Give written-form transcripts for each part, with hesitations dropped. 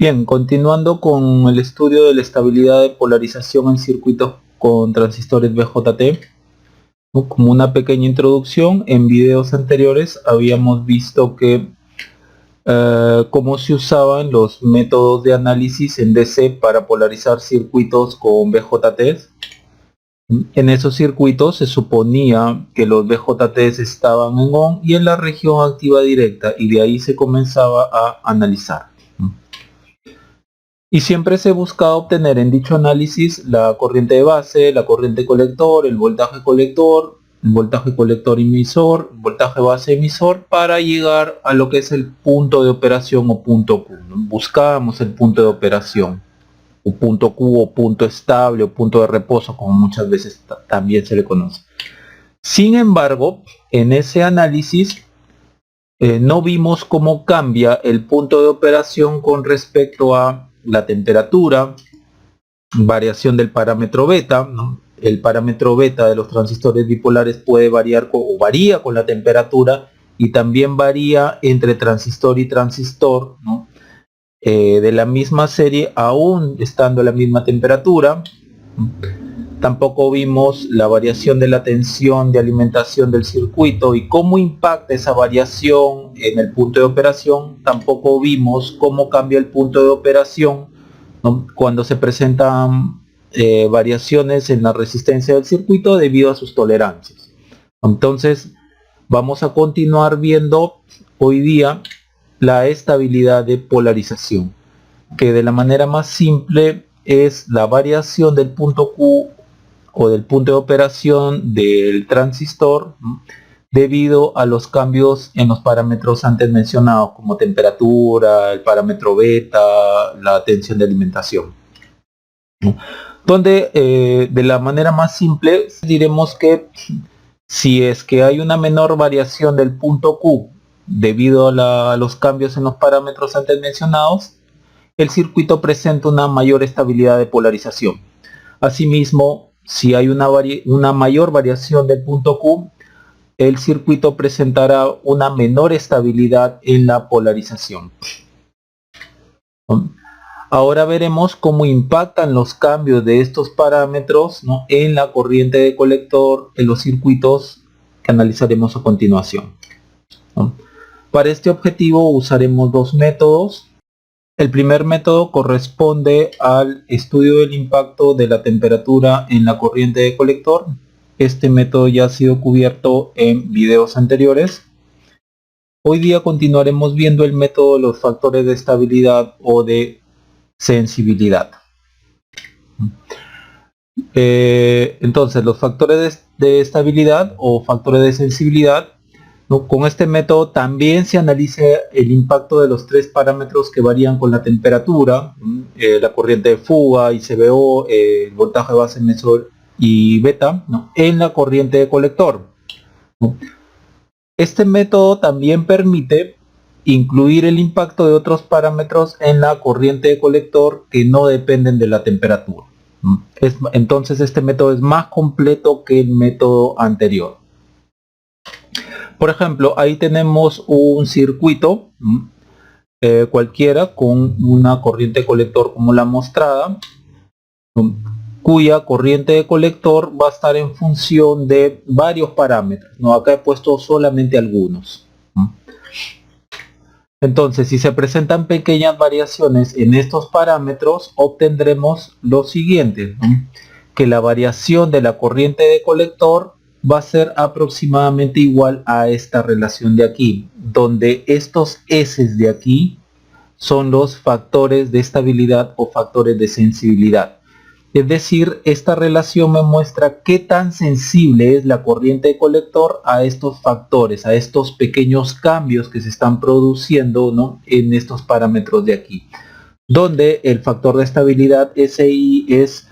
Bien, continuando con el estudio de la estabilidad de polarización en circuitos con transistores BJT, ¿no? Como una pequeña introducción, en videos anteriores habíamos visto que cómo se usaban los métodos de análisis en DC para polarizar circuitos con BJTs. En esos circuitos se suponía que los BJTs estaban en ON y en la región activa directa, y de ahí se comenzaba a analizar. Y siempre se buscaba obtener en dicho análisis la corriente de base, la corriente colector, el voltaje colector emisor, voltaje base emisor, para llegar a lo que es el punto de operación o punto Q. Buscábamos el punto de operación, o punto Q, o punto estable, o punto de reposo, como muchas veces también se le conoce. Sin embargo, en ese análisis no vimos cómo cambia el punto de operación con respecto a la temperatura, variación del parámetro beta, ¿no? El parámetro beta de los transistores bipolares puede variar o varía con la temperatura, y también varía entre transistor y transistor, ¿no? De la misma serie, aún estando a la misma temperatura. Tampoco vimos la variación de la tensión de alimentación del circuito y cómo impacta esa variación en el punto de operación. Tampoco vimos cómo cambia el punto de operación, ¿no? Cuando se presentan variaciones en la resistencia del circuito debido a sus tolerancias. Entonces vamos a continuar viendo hoy día la estabilidad de polarización, que de la manera más simple es la variación del punto Q o del punto de operación del transistor, ¿no?, debido a los cambios en los parámetros antes mencionados, como temperatura, el parámetro beta, la tensión de alimentación, ¿no? Donde de la manera más simple diremos que si es que hay una menor variación del punto Q debido a los cambios en los parámetros antes mencionados, el circuito presenta una mayor estabilidad de polarización. Asimismo, si hay una mayor variación del punto Q, el circuito presentará una menor estabilidad en la polarización. Ahora veremos cómo impactan los cambios de estos parámetros, ¿no?, en la corriente de colector en los circuitos que analizaremos a continuación, ¿no? Para este objetivo usaremos dos métodos. El primer método corresponde al estudio del impacto de la temperatura en la corriente de colector. Este método ya ha sido cubierto en videos anteriores. Hoy día continuaremos viendo el método de los factores de estabilidad o de sensibilidad. Entonces, los factores de estabilidad o factores de sensibilidad, ¿no?, con este método también se analiza el impacto de los tres parámetros que varían con la temperatura, la corriente de fuga, ICBO, el voltaje base emisor y beta, ¿no?, en la corriente de colector, ¿no? Este método también permite incluir el impacto de otros parámetros en la corriente de colector que no dependen de la temperatura. Entonces este método es más completo que el método anterior. Por ejemplo, ahí tenemos un circuito cualquiera con una corriente de colector como la mostrada, cuya corriente de colector va a estar en función de varios parámetros, ¿no? Acá he puesto solamente algunos. Entonces, si se presentan pequeñas variaciones en estos parámetros, obtendremos lo siguiente, ¿no?, que la variación de la corriente de colector va a ser aproximadamente igual a esta relación de aquí, donde estos S de aquí son los factores de estabilidad o factores de sensibilidad. Es decir, esta relación me muestra qué tan sensible es la corriente de colector a estos factores, a estos pequeños cambios que se están produciendo, ¿no?, en estos parámetros de aquí, donde el factor de estabilidad SI es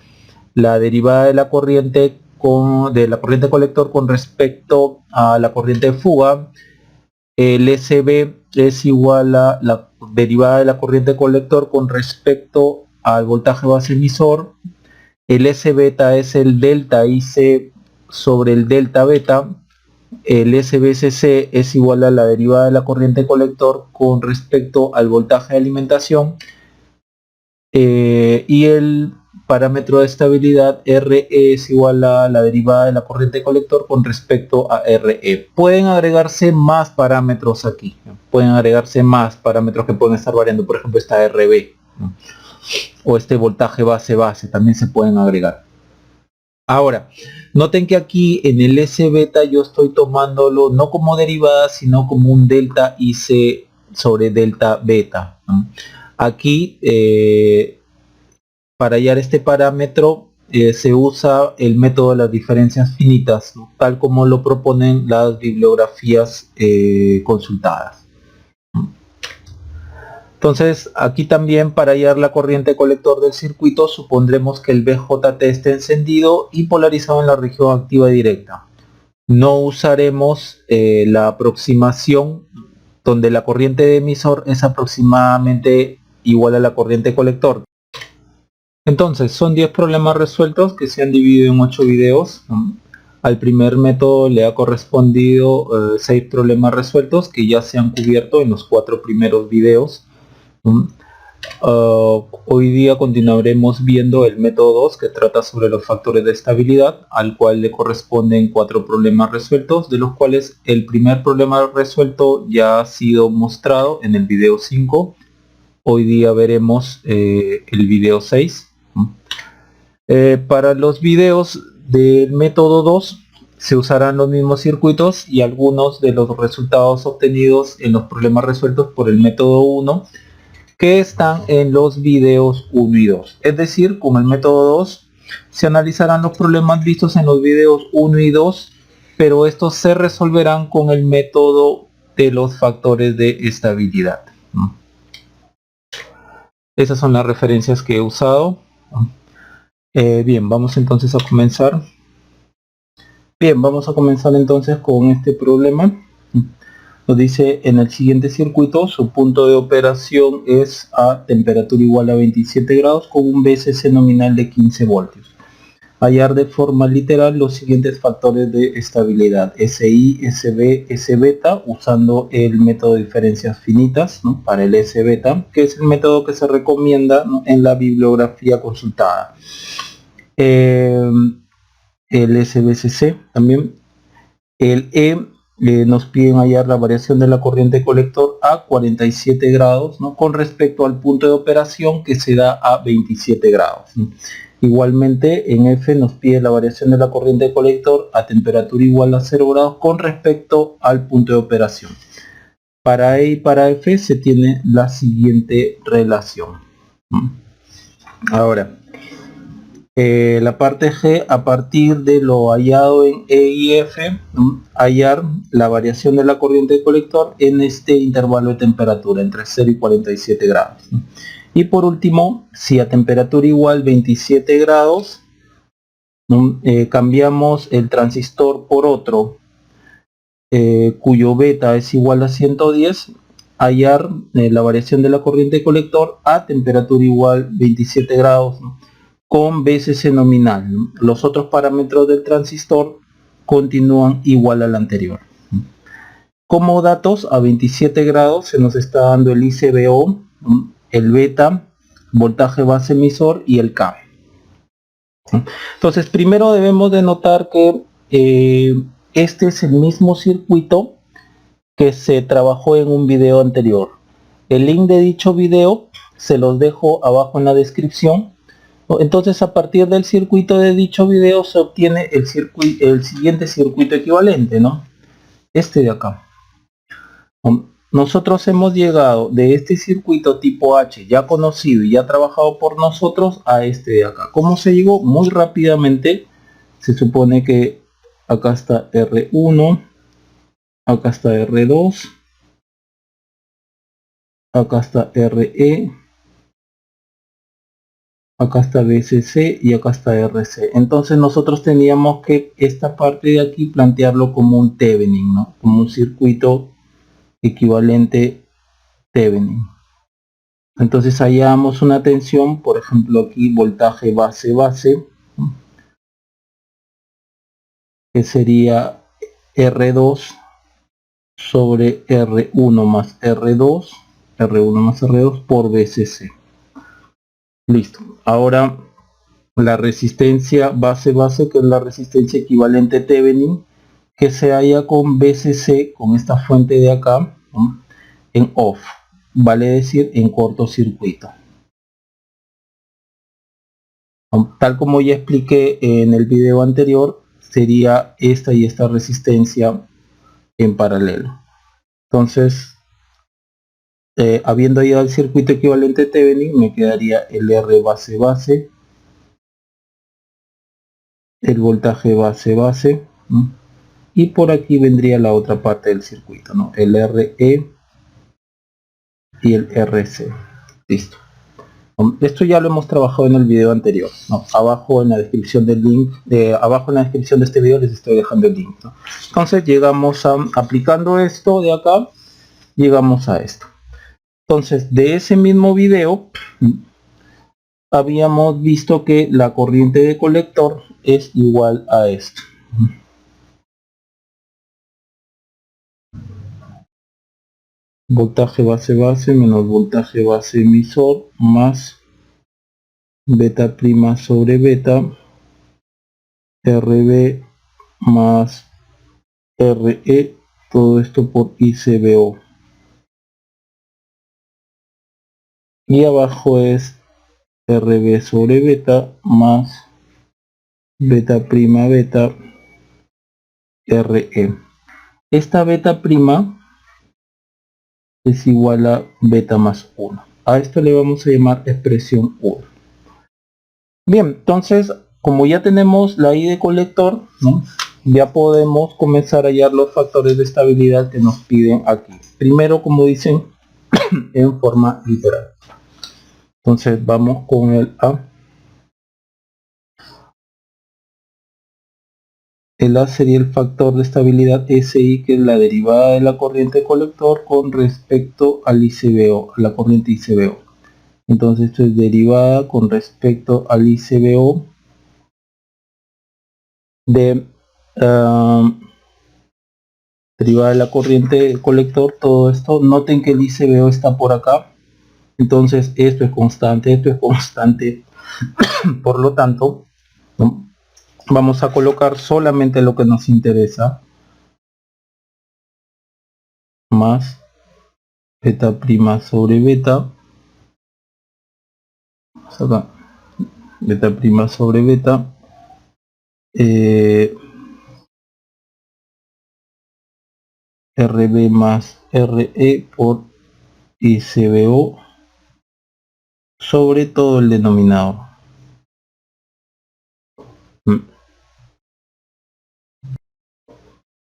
la derivada de la corriente colector con respecto a la corriente de fuga. El SB es igual a la derivada de la corriente colector con respecto al voltaje base emisor. El S beta es el delta IC sobre el delta beta. El SBCC es igual a la derivada de la corriente colector con respecto al voltaje de alimentación. y el parámetro de estabilidad RE es igual a la derivada de la corriente colector con respecto a RE. Pueden agregarse más parámetros aquí, pueden agregarse más parámetros que pueden estar variando, por ejemplo esta RB, ¿no? O este voltaje base también se pueden agregar. Ahora, noten que aquí en el S beta yo estoy tomándolo no como derivada, sino como un delta IC sobre delta beta, ¿no? Aquí, para hallar este parámetro, se usa el método de las diferencias finitas, ¿no? Tal como lo proponen las bibliografías consultadas. Entonces, aquí también para hallar la corriente colector del circuito supondremos que el BJT esté encendido y polarizado en la región activa directa. No usaremos la aproximación donde la corriente de emisor es aproximadamente igual a la corriente colector. Entonces, son 10 problemas resueltos que se han dividido en 8 videos. Al primer método le ha correspondido 6 problemas resueltos que ya se han cubierto en los 4 primeros videos. Hoy día continuaremos viendo el método 2 que trata sobre los factores de estabilidad, al cual le corresponden 4 problemas resueltos, de los cuales el primer problema resuelto ya ha sido mostrado en el video 5. Hoy día veremos el video 6. Para los videos del método 2 se usarán los mismos circuitos y algunos de los resultados obtenidos en los problemas resueltos por el método 1 que están en los videos 1 y 2. Es decir, con el método 2 se analizarán los problemas vistos en los videos 1 y 2, pero estos se resolverán con el método de los factores de estabilidad. Esas son las referencias que he usado. Bien, vamos entonces a comenzar. Bien, vamos a comenzar entonces con este problema. Nos dice, en el siguiente circuito su punto de operación es a temperatura igual a 27 grados con un VSC nominal de 15 voltios. Hallar de forma literal los siguientes factores de estabilidad: SI, SB, S beta, usando el método de diferencias finitas, ¿no? Para el S beta, que es el método que se recomienda, ¿no?, en la bibliografía consultada. El SBCC también. El nos piden hallar la variación de la corriente colector a 47 grados, ¿no?, con respecto al punto de operación que se da a 27 grados. Igualmente en F nos pide la variación de la corriente colector a temperatura igual a 0 grados con respecto al punto de operación. Para E y para F se tiene la siguiente relación. Ahora, la parte G, a partir de lo hallado en E y F, hallar la variación de la corriente colector en este intervalo de temperatura entre 0 y 47 grados. Y por último, si a temperatura igual 27 grados, cambiamos el transistor por otro cuyo beta es igual a 110, hallar la variación de la corriente colector a temperatura igual 27 grados, ¿no?, con VSC nominal. Los otros parámetros del transistor continúan igual al anterior. Como datos, a 27 grados se nos está dando el ICBO, el beta, voltaje base emisor y el K. Entonces, primero debemos de notar que este es el mismo circuito que se trabajó en un video anterior. El link de dicho video se los dejo abajo en la descripción. Entonces, a partir del circuito de dicho video se obtiene el siguiente circuito equivalente, ¿no? Este de acá. Nosotros hemos llegado de este circuito tipo H ya conocido y ya trabajado por nosotros a este de acá. ¿Cómo se llegó? Muy rápidamente. Se supone que acá está R1, acá está R2, acá está RE, acá está VSC y acá está RC. Entonces nosotros teníamos que esta parte de aquí plantearlo como un Thevenin, ¿no?, como un circuito equivalente Thevenin. Entonces hallamos una tensión, por ejemplo aquí voltaje base, que sería R2 sobre R1 más R2 por VSC. Listo. Ahora la resistencia base, que es la resistencia equivalente Thevenin, que se halla con BCC, con esta fuente de acá, ¿no?, en off, vale decir en cortocircuito. Tal como ya expliqué en el video anterior, sería esta y esta resistencia en paralelo. Entonces, habiendo ya el circuito equivalente Thevenin, me quedaría el R base, el voltaje base, ¿no?, y por aquí vendría la otra parte del circuito, ¿no?, el RE y el RC. Listo. Esto ya lo hemos trabajado en el video anterior, ¿no? Abajo en la descripción del link, abajo en la descripción de este video les estoy dejando el link, ¿no? Entonces llegamos a, aplicando esto de acá, llegamos a esto. Entonces de ese mismo video habíamos visto que la corriente de colector es igual a esto. Voltaje base menos voltaje base emisor más beta prima sobre beta RB más RE, todo esto por ICBO. Y abajo es RB sobre beta más beta prima beta RE. Esta beta prima es igual a beta más 1. A esto le vamos a llamar expresión 1. Bien, entonces, como ya tenemos la I de colector, ¿no?, ya podemos comenzar a hallar los factores de estabilidad que nos piden aquí. Primero, como dicen, en forma literal. Entonces vamos con el A. El A sería el factor de estabilidad SI, que es la derivada de la corriente colector con respecto al ICBO, a la corriente ICBO. Entonces esto es derivada con respecto al ICBO de derivada de la corriente colector, todo esto. Noten que el ICBO está por acá, entonces esto es constante, por lo tanto, ¿no?, vamos a colocar solamente lo que nos interesa, más beta prima sobre beta, acá, beta prima sobre beta, RB más RE por ICBO sobre todo el denominador.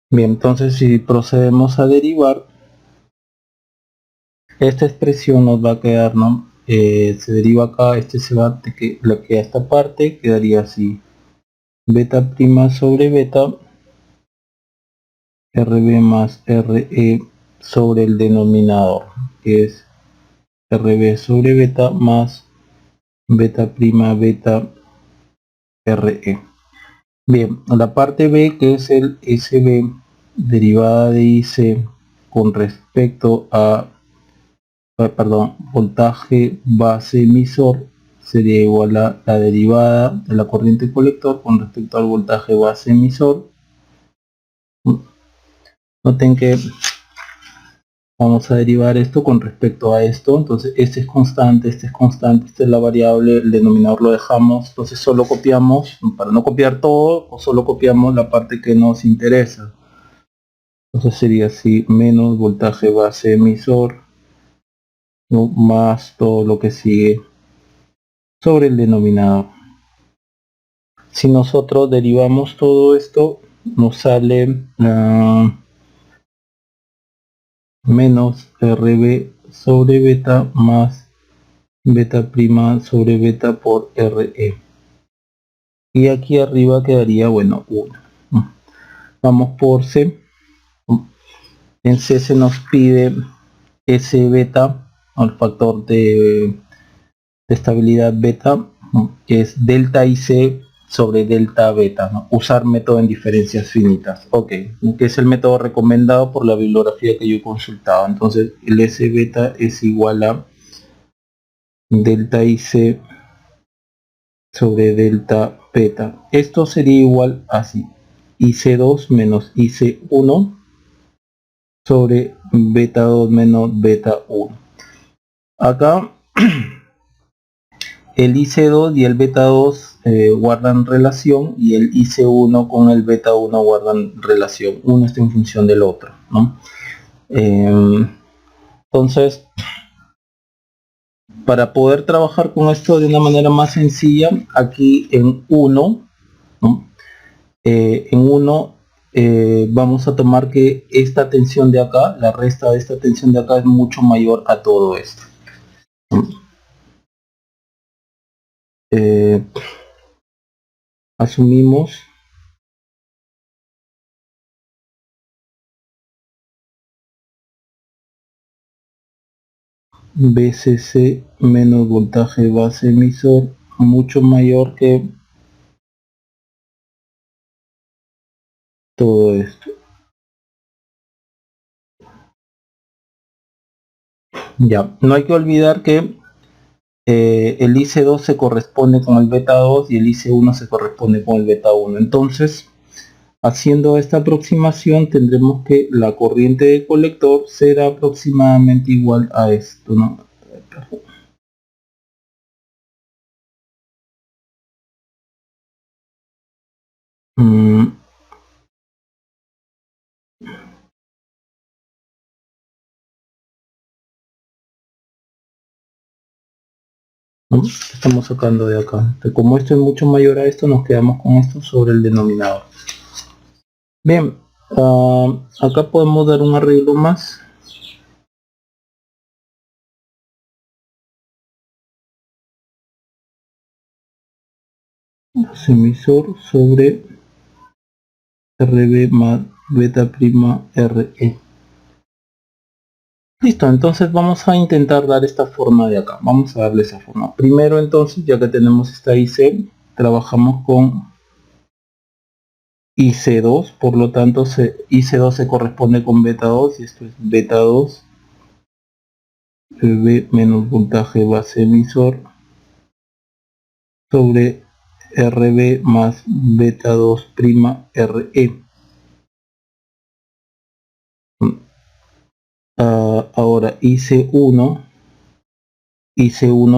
Bien, entonces si procedemos a derivar, esta expresión nos va a quedar, ¿no?, se deriva acá, este se va, que lo que a esta parte quedaría así, beta prima sobre beta RB más RE sobre el denominador, que es RB sobre beta más beta prima beta RE. Bien, la parte B, que es el SB derivada de IC con respecto a voltaje base emisor, sería igual a la derivada de la corriente colector con respecto al voltaje base emisor. Noten que vamos a derivar esto con respecto a esto, entonces este es constante, esta es la variable, el denominador lo dejamos, entonces solo copiamos, para no copiar todo, o solo copiamos la parte que nos interesa. Entonces sería así, menos voltaje base emisor, ¿no?, más todo lo que sigue sobre el denominador. Si nosotros derivamos todo esto, nos sale menos RB sobre beta más beta prima sobre beta por RE. Y aquí arriba quedaría, bueno, 1. Vamos por C. En C se nos pide S beta, el factor de estabilidad beta, ¿no?, que es delta IC sobre delta beta, ¿no?, usar método en diferencias finitas, ok, que es el método recomendado por la bibliografía que yo he consultado. Entonces el S beta es igual a delta IC sobre delta beta. Esto sería igual así. IC2 menos IC1 sobre beta 2 menos beta 1. Acá el IC2 y el beta 2 guardan relación y el IC1 con el beta 1 guardan relación. Uno está en función del otro, ¿no? Entonces, para poder trabajar con esto de una manera más sencilla, aquí en 1, ¿no? En 1 vamos a tomar que esta tensión de acá, la resta de esta tensión de acá es mucho mayor a todo esto. Asumimos VCC menos voltaje base emisor mucho mayor que todo esto. Ya, no hay que olvidar que el IC2 se corresponde con el beta 2 y el IC1 se corresponde con el beta 1. Entonces, haciendo esta aproximación tendremos que la corriente de colector será aproximadamente igual a esto, ¿no? ¿No? Estamos sacando de acá. Entonces, como esto es mucho mayor a esto, nos quedamos con esto sobre el denominador. Bien, acá podemos dar un arreglo más. Emisor sobre RB más beta prima RE. Listo, entonces vamos a intentar dar esta forma de acá. Vamos a darle esa forma. Primero entonces, ya que tenemos esta IC, trabajamos con IC2, por lo tanto IC2 se corresponde con beta 2 y esto es beta 2 RB menos voltaje base emisor sobre RB más beta 2 prima RE. Ahora IC1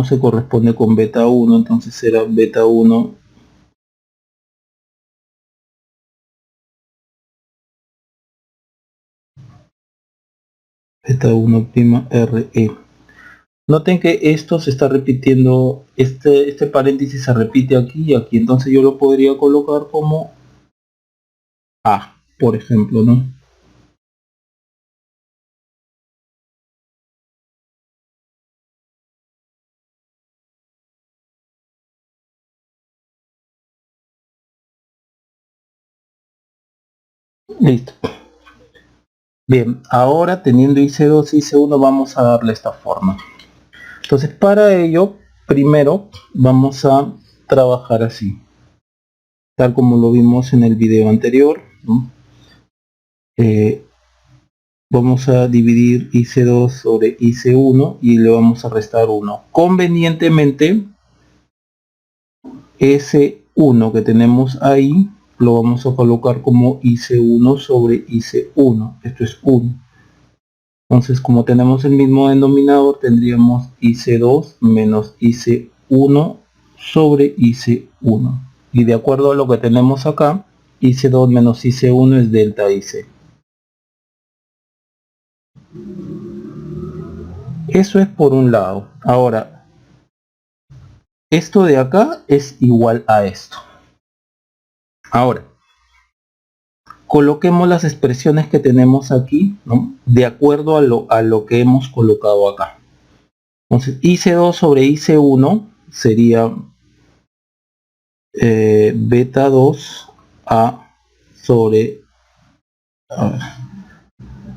se corresponde con beta 1, entonces será beta 1 beta 1 prima RE. Noten que esto se está repitiendo, este paréntesis se repite aquí y aquí, entonces yo lo podría colocar como A, por ejemplo, ¿no? Listo. Bien, ahora teniendo IC2 y IC1 vamos a darle esta forma. Entonces para ello, primero vamos a trabajar así, tal como lo vimos en el video anterior, ¿no? Vamos a dividir IC2 sobre IC1 y le vamos a restar 1. Convenientemente, ese 1 que tenemos ahí lo vamos a colocar como IC1 sobre IC1. Esto es 1. Entonces, como tenemos el mismo denominador, tendríamos IC2 menos IC1 sobre IC1. Y de acuerdo a lo que tenemos acá, IC2 menos IC1 es delta IC. Eso es por un lado. Ahora, esto de acá es igual a esto. Ahora, coloquemos las expresiones que tenemos aquí, ¿no? De acuerdo a lo que hemos colocado acá. Entonces, IC2 sobre IC1 sería beta 2 A sobre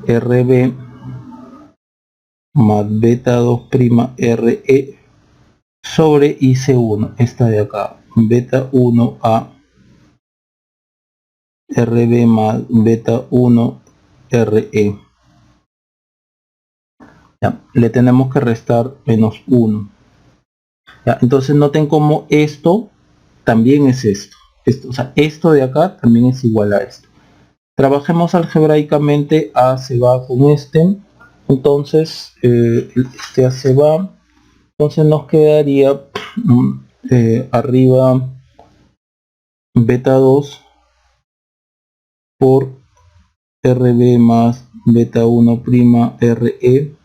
RB más beta 2 prima RE sobre IC1, esta de acá, beta 1 A RB más beta 1 RE. Ya, le tenemos que restar menos 1. Ya, entonces noten como esto también es esto. O sea, esto de acá también es igual a esto. Trabajemos algebraicamente, A se va con este, entonces este A se va, entonces nos quedaría arriba beta 2 por RB más beta 1 prima RE,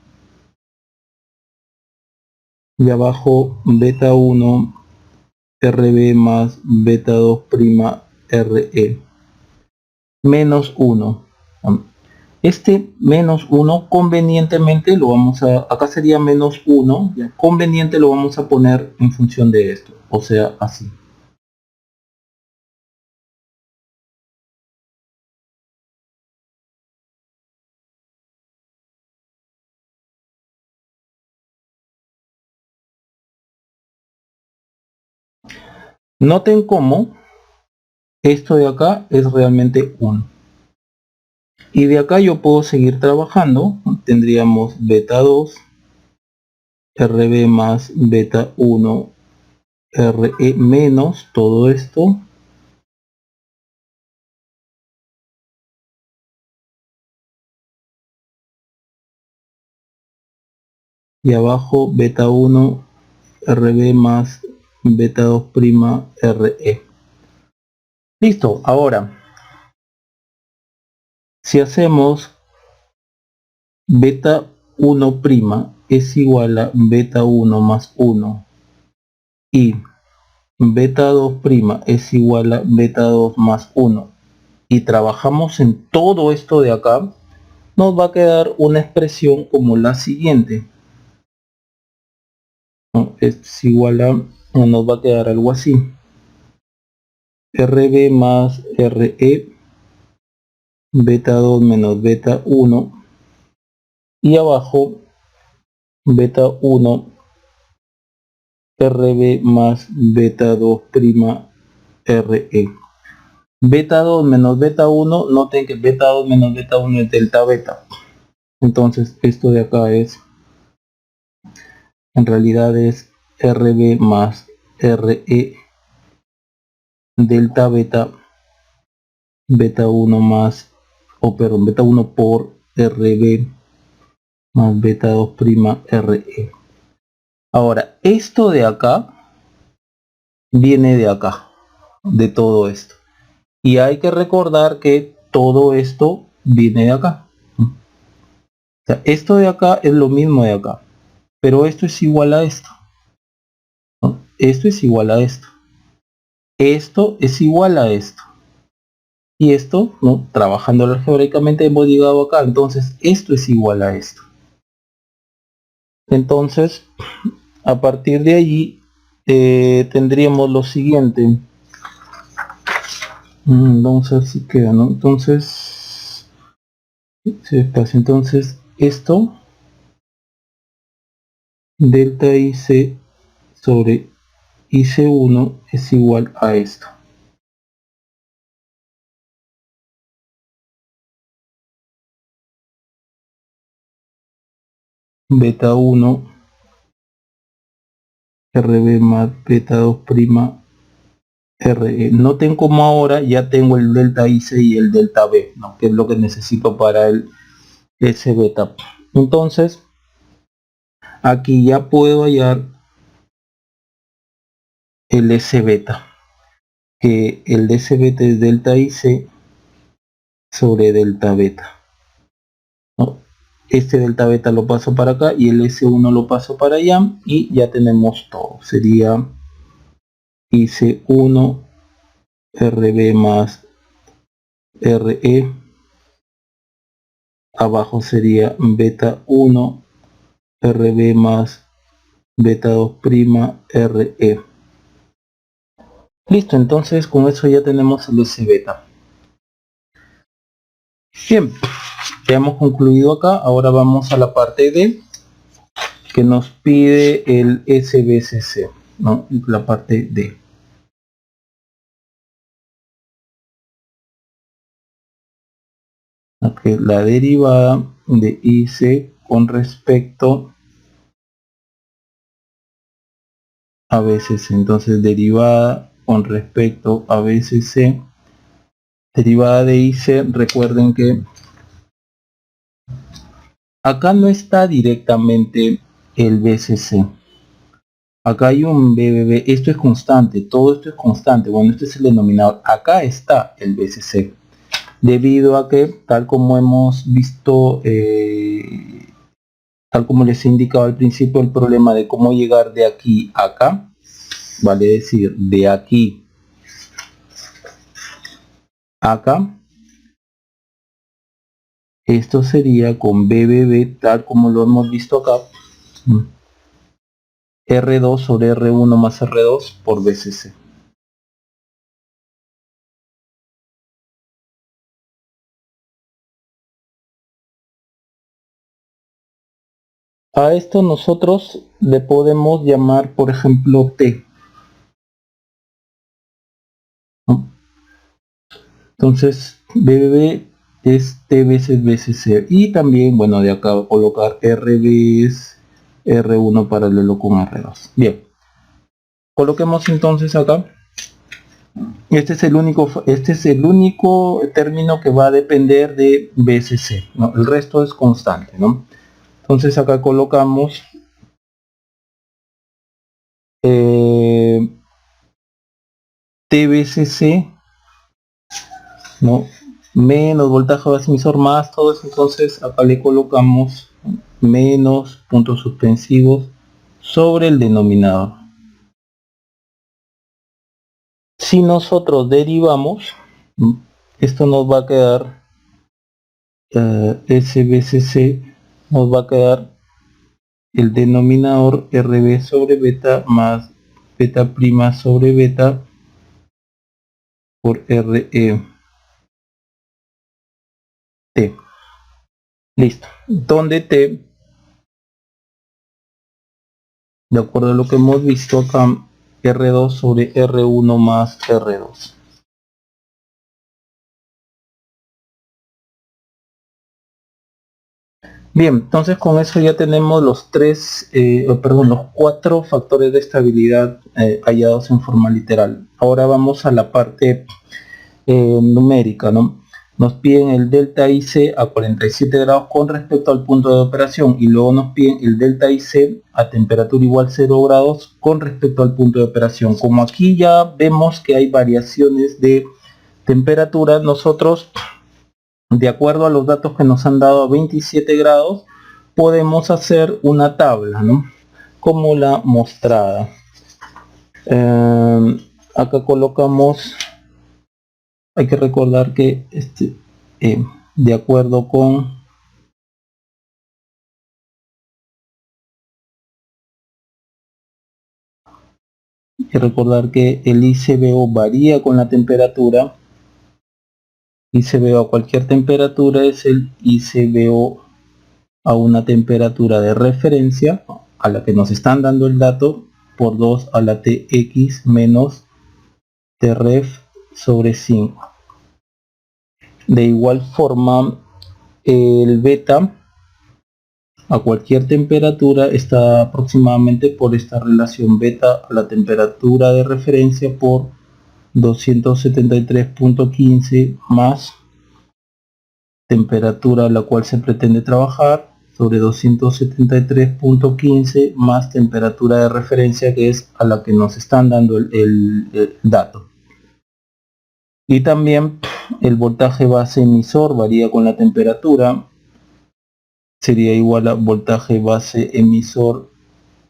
y abajo beta 1 RB más beta 2 prima RE menos 1. Este menos 1 convenientemente lo vamos a, acá sería menos 1, ya, conveniente lo vamos a poner en función de esto, o sea, así. Noten cómo esto de acá es realmente 1. Y de acá yo puedo seguir trabajando, tendríamos beta 2 RB más beta 1 RE menos todo esto y abajo beta 1 RB más beta 2 prima RE. Listo, ahora si hacemos beta 1 prima es igual a beta 1 más 1 y beta 2 prima es igual a beta 2 más 1 y trabajamos en todo esto de acá, nos va a quedar una expresión como la siguiente, ¿no? Es igual a, o nos va a quedar algo así, RB más RE beta 2 menos beta 1 y abajo beta 1 RB más beta 2 prima RE. Beta 2 menos beta 1, noten que beta 2 menos beta 1 es delta beta. Entonces esto de acá es, en realidad es RB más RE delta beta, beta 1 más, o perdón, beta 1 por RB más beta 2 prima RE. Ahora, esto de acá viene de acá, de todo esto. Y hay que recordar que todo esto viene de acá. O sea, esto de acá es lo mismo de acá, pero esto es igual a esto, ¿no? Esto es igual a esto. Esto es igual a esto. Y esto, ¿no? Trabajando algebraicamente hemos llegado acá. Entonces, esto es igual a esto. Entonces, a partir de allí, tendríamos lo siguiente. Entonces, así queda, ¿no? Entonces, entonces esto, delta IC sobre IC1 es igual a esto. Beta 1 RB más beta 2 prima RE. Noten como ahora ya tengo el delta IC y el delta B, ¿no? Que es lo que necesito para el S beta. Entonces, aquí ya puedo hallar el S beta, que el S beta es delta IC sobre delta beta, ¿no? Este delta beta lo paso para acá y el S1 lo paso para allá y ya tenemos todo. Sería IC1 RB más RE, abajo sería beta 1 RB más beta 2 prima RE. Listo, entonces con eso ya tenemos el S beta. Bien, ya hemos concluido acá. Ahora vamos a la parte D, que nos pide el SBCC, ¿no? La parte D. Okay, la derivada de IC con respecto a veces, entonces derivada con respecto a BSC. Derivada de IC, recuerden que acá no está directamente el BSC. Acá hay un BBB, esto es constante, todo esto es constante. Bueno, este es el denominador. Acá está el BSC. Debido a que, tal como hemos visto, tal como les he indicado al principio, el problema de cómo llegar de aquí a acá, vale decir, de aquí a acá, esto sería con BBB, tal como lo hemos visto acá, R2 sobre R1 más R2 por BCC. A esto nosotros le podemos llamar, por ejemplo, T. Entonces, BBB es T veces BCC. Y también, bueno, de acá colocar RB es R1 paralelo con R2. Bien. Coloquemos entonces acá. Este es el único término que va a depender de BCC, ¿no? El resto es constante, ¿no? Entonces acá colocamos TBCC, ¿no? Menos voltaje base emisor más todo eso. Entonces acá le colocamos menos puntos suspensivos sobre el denominador. Si nosotros derivamos, esto nos va a quedar SBCC, nos va a quedar el denominador RB sobre beta más beta prima sobre beta por RE T. Listo. Donde T, de acuerdo a lo que hemos visto acá, R2 sobre R1 más R2. Bien, entonces con eso ya tenemos los los 4 factores de estabilidad hallados en forma literal. Ahora vamos a la parte numérica, ¿no? Nos piden el delta IC a 47 grados con respecto al punto de operación y luego nos piden el delta IC a temperatura igual 0 grados con respecto al punto de operación. Como aquí ya vemos que hay variaciones de temperatura, nosotros, de acuerdo a los datos que nos han dado a 27 grados, podemos hacer una tabla, ¿no? Como la mostrada. Acá colocamos, hay que recordar que de acuerdo con el ICBO varía con la temperatura. ICBO a cualquier temperatura es el ICBO a una temperatura de referencia a la que nos están dando el dato por 2 a la TX menos TREF sobre 5. De igual forma, el beta a cualquier temperatura está aproximadamente por esta relación beta a la temperatura de referencia por 273.15 más temperatura a la cual se pretende trabajar sobre 273.15 más temperatura de referencia, que es a la que nos están dando el dato. Y también el voltaje base emisor varía con la temperatura, sería igual a voltaje base emisor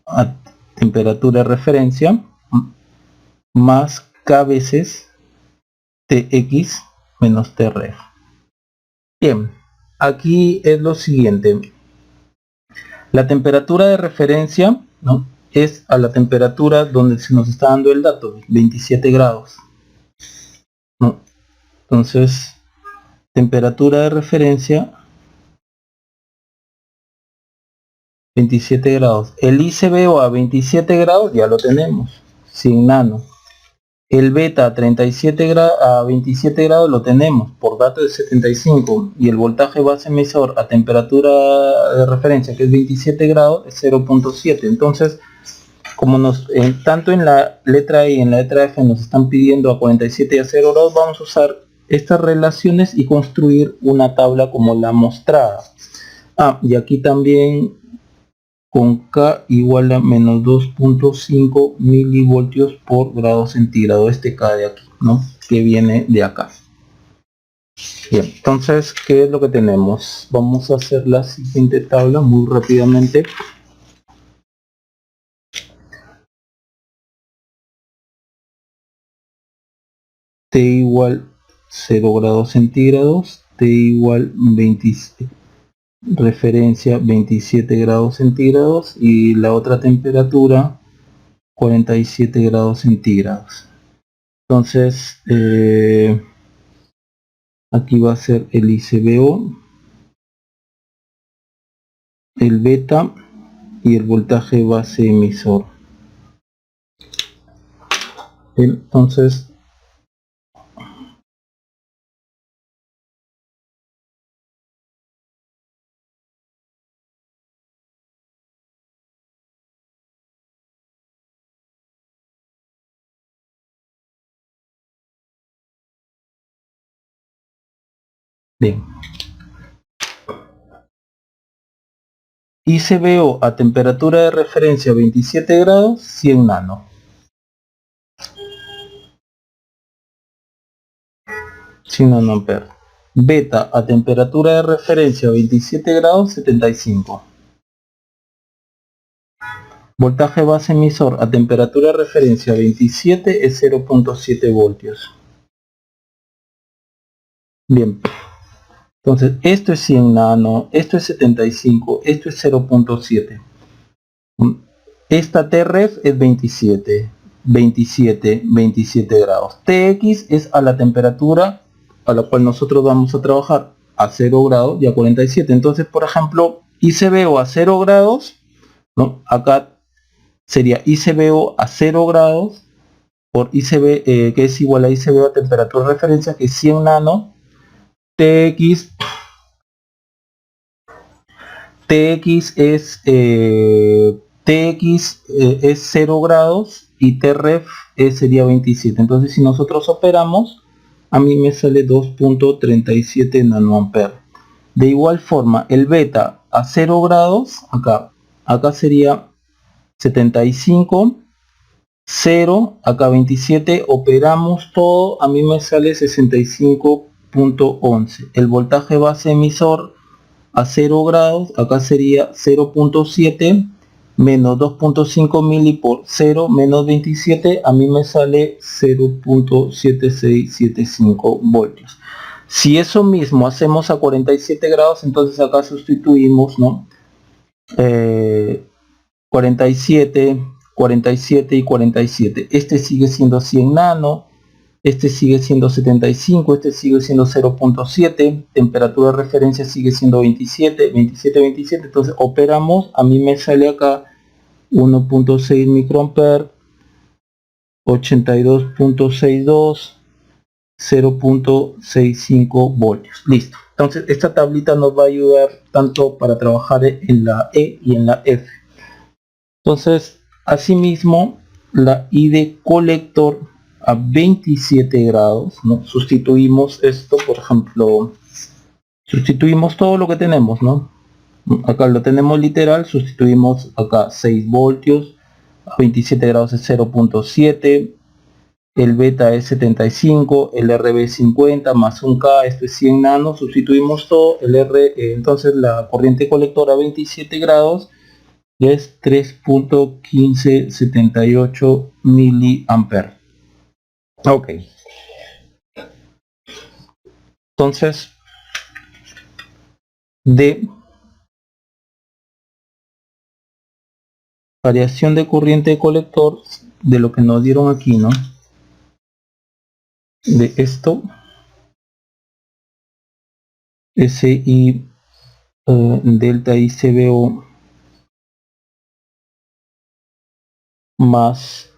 a temperatura de referencia más K veces TX menos TRF. Bien, aquí es lo siguiente. La temperatura de referencia, ¿no?, es a la temperatura donde se nos está dando el dato, 27 grados, ¿no? Entonces, temperatura de referencia 27 grados. El ICBO a 27 grados ya lo tenemos, sin nano. El beta a 37 grados, a 27 grados lo tenemos por dato de 75, y el voltaje base emisor a temperatura de referencia, que es 27 grados, es 0.7. Entonces como tanto en la letra E y en la letra F nos están pidiendo a 47 y a 0 grados, vamos a usar estas relaciones y construir una tabla como la mostrada. Y aquí también con K igual a menos 2.5 milivoltios por grado centígrado, este K de aquí, ¿no? Que viene de acá. Bien, entonces, ¿qué es lo que tenemos? Vamos a hacer la siguiente tabla muy rápidamente. T igual 0 grados centígrados, T igual 27, referencia 27 grados centígrados y la otra temperatura 47 grados centígrados. Entonces, aquí va a ser el ICBO, el beta y el voltaje base emisor. Entonces, bien. ICBO a temperatura de referencia 27 grados, 100 nano. 100 nanoamperes. Beta a temperatura de referencia 27 grados, 75. Voltaje base emisor a temperatura de referencia 27 es 0.7 voltios. Bien. Entonces, esto es 100 nano, esto es 75, esto es 0.7. Esta Tref es 27, 27, 27 grados. Tx es a la temperatura a la cual nosotros vamos a trabajar, a 0 grados y a 47. Entonces, por ejemplo, ICBO a 0 grados, ¿no? Acá sería ICBO a 0 grados por ICB, que es igual a ICBO a temperatura de referencia, que es 100 nano. Tx es es 0 grados y Tref sería 27. Entonces, si nosotros operamos, a mí me sale 2.37 nanoamperes. De igual forma, el beta a 0 grados, acá sería 75, 0, acá 27, operamos todo, a mí me sale 65.11. El voltaje base emisor a 0 grados, acá sería 0.7 menos 2.5 mili por 0 menos 27, a mí me sale 0.7675 voltios. Si eso mismo hacemos a 47 grados, entonces acá sustituimos, ¿no? 47, 47 y 47. Este sigue siendo 100 nano, este sigue siendo 75, este sigue siendo 0.7, temperatura de referencia sigue siendo 27, 27, 27, entonces operamos, a mí me sale acá 1.6 microamper, 82.62, 0.65 voltios. Listo. Entonces esta tablita nos va a ayudar tanto para trabajar en la E y en la F. Entonces, asimismo, la I de colector a 27 grados, ¿no? Sustituimos esto, por ejemplo, sustituimos todo lo que tenemos, ¿no? Acá lo tenemos literal, sustituimos acá 6 voltios, a 27 grados es 0.7, el beta es 75, el RB es 50, más un K, esto es 100 nano, sustituimos todo, el entonces la corriente colectora a 27 grados es 3.1578 miliamperes. Ok. Entonces, de variación de corriente de colector, de lo que nos dieron aquí, ¿no? De esto, SI delta ICBO más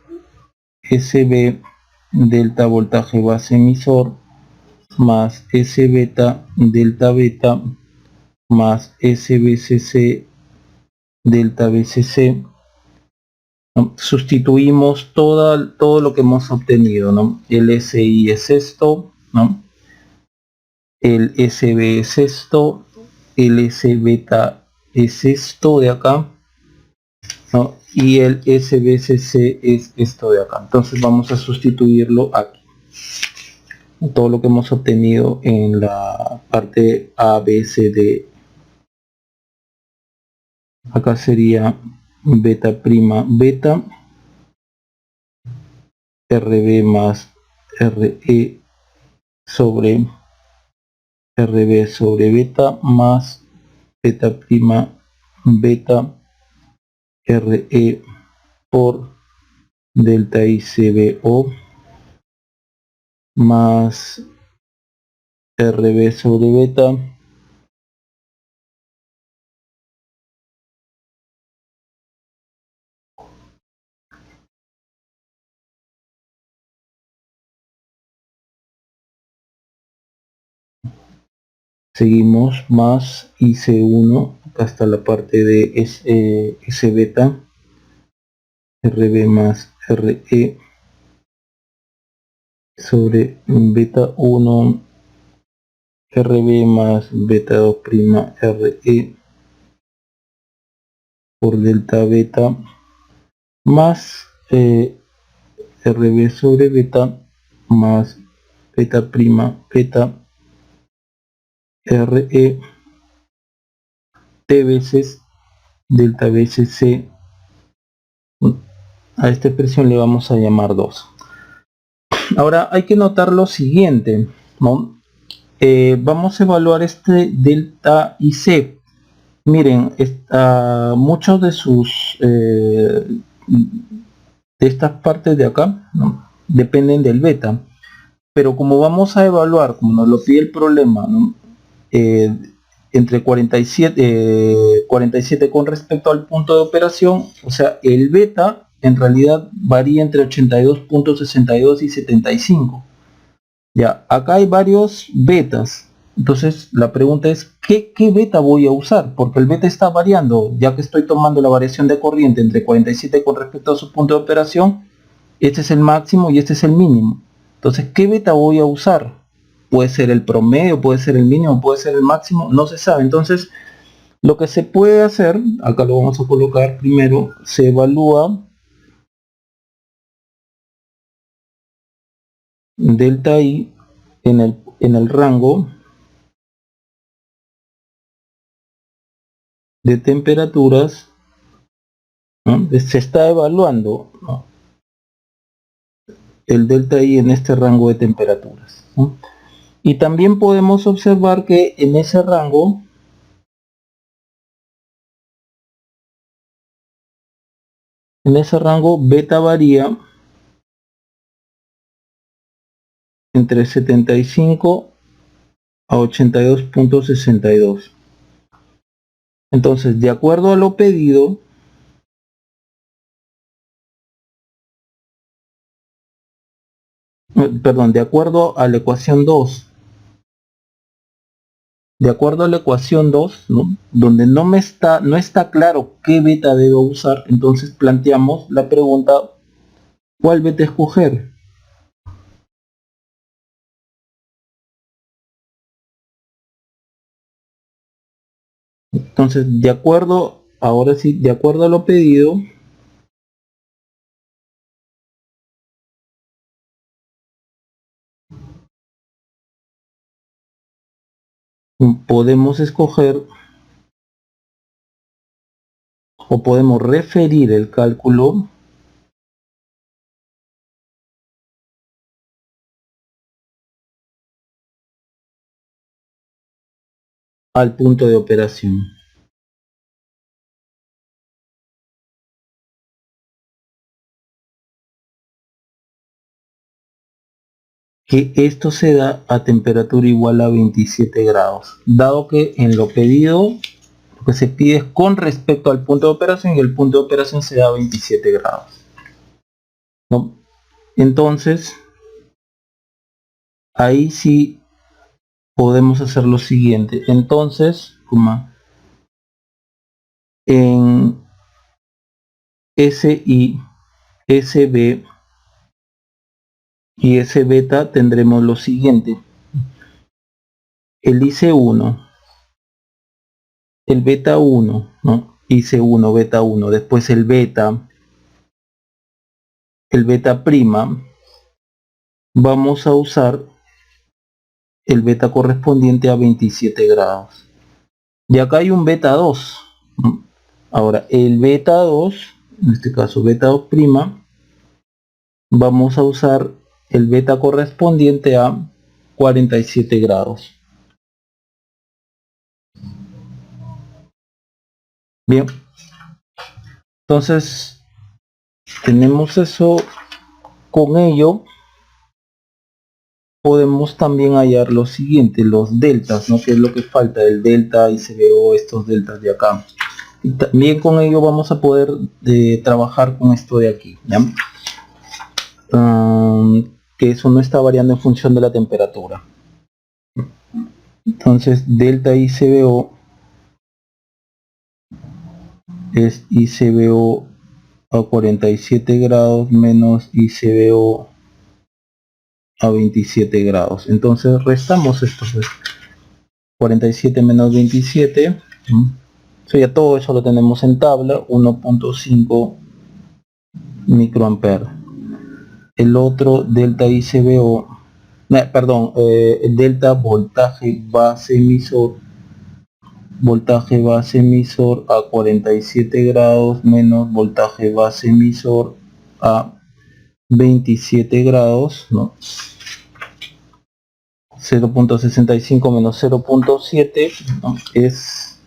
SB delta voltaje base emisor más S beta delta beta más SBCC delta BCC ¿no? Sustituimos todo lo que hemos obtenido, ¿no? El SI es esto, ¿no? El SB es esto, el S beta es esto de acá, ¿no? Y el SBCC es esto de acá. Entonces vamos a sustituirlo aquí. Todo lo que hemos obtenido en la parte A, B, C, D. Acá sería beta prima beta, RB más RE sobre RB sobre beta más beta prima beta RE por delta ICBO más RB sobre beta seguimos más IC1, acá está la parte de S beta, RB más RE sobre beta 1, RB más beta 2 prima RE por delta beta más RB sobre beta más beta prima beta RE T veces delta BCC. A esta expresión le vamos a llamar 2. Ahora hay que notar lo siguiente, ¿no? Vamos a evaluar este delta IC. Miren, muchos de sus de estas partes de acá, ¿no? Dependen del beta, pero como vamos a evaluar, como nos lo pide el problema, ¿no? Entre 47 con respecto al punto de operación, o sea, el beta en realidad varía entre 82.62 y 75. Ya, acá hay varios betas. Entonces la pregunta es, ¿qué beta voy a usar? Porque el beta está variando, ya que estoy tomando la variación de corriente entre 47 con respecto a su punto de operación, este es el máximo y este es el mínimo. Entonces, ¿qué beta voy a usar? Puede ser el promedio, puede ser el mínimo, puede ser el máximo, no se sabe. Entonces, lo que se puede hacer, acá lo vamos a colocar primero, se evalúa delta I en el rango de temperaturas, ¿no? Se está evaluando, ¿no? El delta I en este rango de temperaturas, ¿no? Y también podemos observar que en ese rango beta varía entre 75 a 82.62. Entonces, de acuerdo a lo pedido, perdón, de acuerdo a la ecuación 2, de acuerdo a la ecuación 2, ¿no? Donde no está claro qué beta debo usar, entonces planteamos la pregunta, ¿cuál beta escoger? Entonces, ahora sí, de acuerdo a lo pedido, podemos escoger o podemos referir el cálculo al punto de operación. Que esto se da a temperatura igual a 27 grados, dado que en lo pedido, lo que se pide es con respecto al punto de operación y el punto de operación se da a 27 grados, ¿no? Entonces, ahí sí podemos hacer lo siguiente. Entonces, en SI, SB y S beta tendremos lo siguiente: el IC1, el beta 1, ¿no? IC1, beta 1, después el beta prima. Vamos a usar el beta correspondiente a 27 grados. Y acá hay un beta 2, ¿no? Ahora el beta 2, en este caso beta 2 prima, vamos a usar el beta correspondiente a 47 grados. Bien, entonces tenemos eso. Con ello podemos también hallar lo siguiente, los deltas, ¿no? Que es lo que falta, el delta ICBO, estos deltas de acá. Y también con ello vamos a poder trabajar con esto de aquí, ¿ya? Que eso no está variando en función de la temperatura. Entonces delta ICBO es ICBO a 47 grados menos ICBO a 27 grados. Entonces restamos esto, pues. 47 menos 27, so ya todo eso lo tenemos en tabla, 1.5 microampere. El otro delta ICBO, perdón, el delta voltaje base emisor a 47 grados menos voltaje base emisor a 27 grados, ¿no? 0.65 menos 0.7, ¿no? Es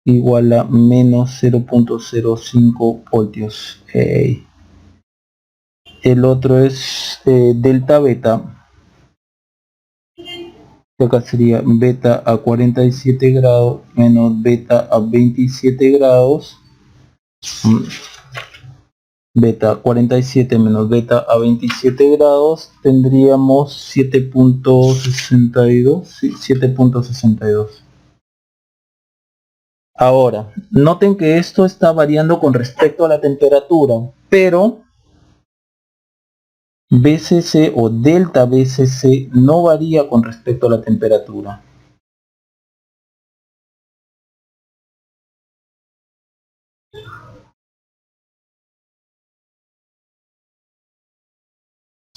igual a menos 0.05 voltios. El otro es delta beta, que acá sería beta a 47 grados menos beta a 27 grados. Beta 47 menos beta a 27 grados tendríamos 7.62, sí, 7.62. Ahora, noten que esto está variando con respecto a la temperatura, pero BCC o delta BCC no varía con respecto a la temperatura.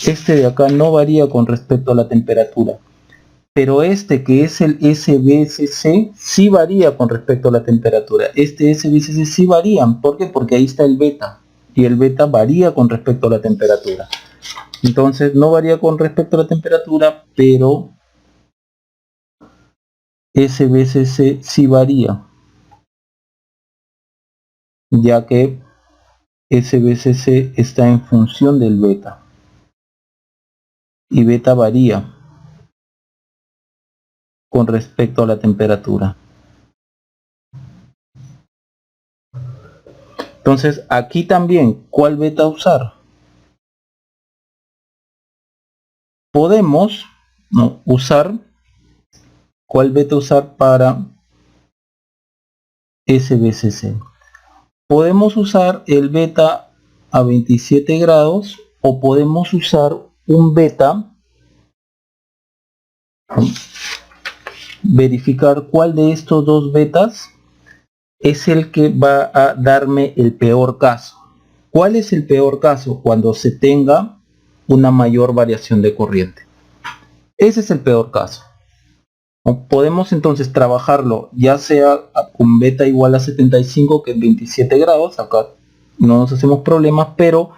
Este de acá no varía con respecto a la temperatura, pero este que es el SBCC sí varía con respecto a la temperatura. Este SBCC sí varía. ¿Por qué? Porque ahí está el beta, y el beta varía con respecto a la temperatura. Entonces no varía con respecto a la temperatura, pero SBCC sí varía, ya que SBCC está en función del beta, y beta varía con respecto a la temperatura. Entonces aquí también, ¿cuál beta usar? Podemos, ¿no?, usar, ¿cuál beta usar para SBCC? Podemos usar el beta a 27 grados o podemos usar un beta, verificar cuál de estos dos betas es el que va a darme el peor caso. ¿Cuál es el peor caso? Cuando se tenga una mayor variación de corriente. Ese es el peor caso. Podemos entonces trabajarlo ya sea con beta igual a 75, que es 27 grados, acá no nos hacemos problemas, pero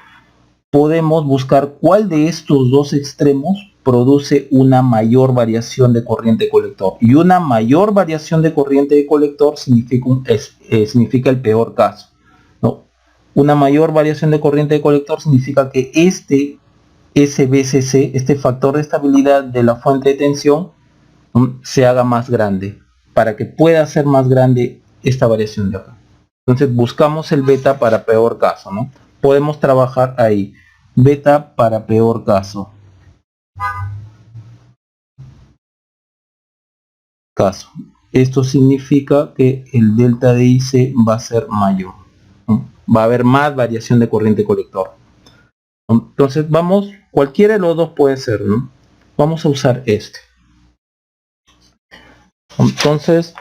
podemos buscar cuál de estos dos extremos produce una mayor variación de corriente colector, y una mayor variación de corriente de colector significa el peor caso, ¿no? Una mayor variación de corriente de colector significa que este SBCC, este factor de estabilidad de la fuente de tensión, se haga más grande, para que pueda ser más grande esta variación de acá. Entonces buscamos el beta para peor caso, ¿no? Podemos trabajar ahí, beta para peor caso. Esto significa que el delta de IC va a ser mayor, ¿no? va a haber más variación de corriente colector. Entonces vamos, cualquiera de los dos puede ser, ¿no? Vamos a usar este. Entonces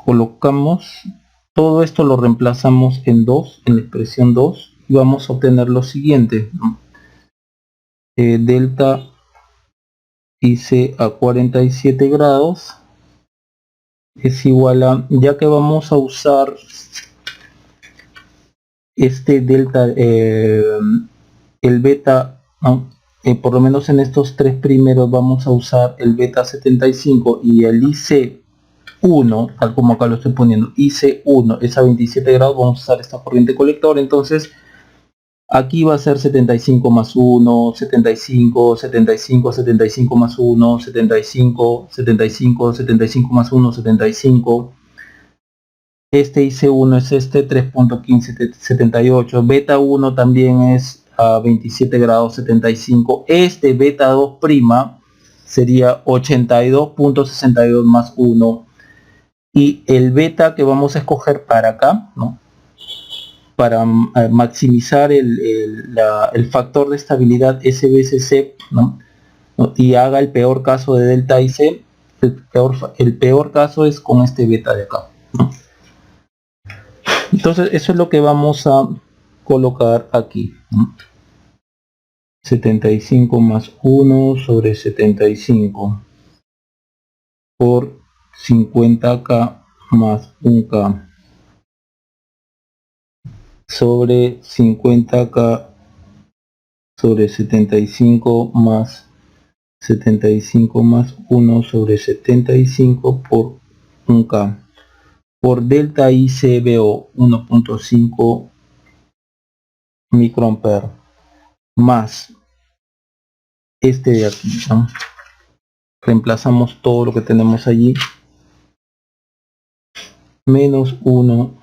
colocamos todo esto, lo reemplazamos en 2, en la expresión 2, y vamos a obtener lo siguiente, ¿no? Delta IC a 47 grados es igual a, ya que vamos a usar este delta, el beta, ¿no? Por lo menos en estos tres primeros vamos a usar el beta 75 y el IC1, tal como acá lo estoy poniendo, IC1 es a 27 grados, vamos a usar esta corriente colector. Entonces aquí va a ser 75 más 1, 75, 75, 75 más 1, 75, 75, 75 más 1, 75. Este IC1 es este 3.1578. Beta 1 también es a 27 grados 75. Este beta 2' sería 82.62 más 1. Y el beta que vamos a escoger para acá, ¿no? Para maximizar el factor de estabilidad SBSC, ¿no? Y haga el peor caso de delta IC, el peor caso es con este beta de acá, ¿no? Entonces eso es lo que vamos a colocar aquí, ¿no? 75 más 1 sobre 75 por 50K más 1K sobre 50K sobre 75 más 75 más 1 sobre 75 por 1K por delta ICBO 1.5 microampere más este de aquí, ¿no? Reemplazamos todo lo que tenemos allí, menos 1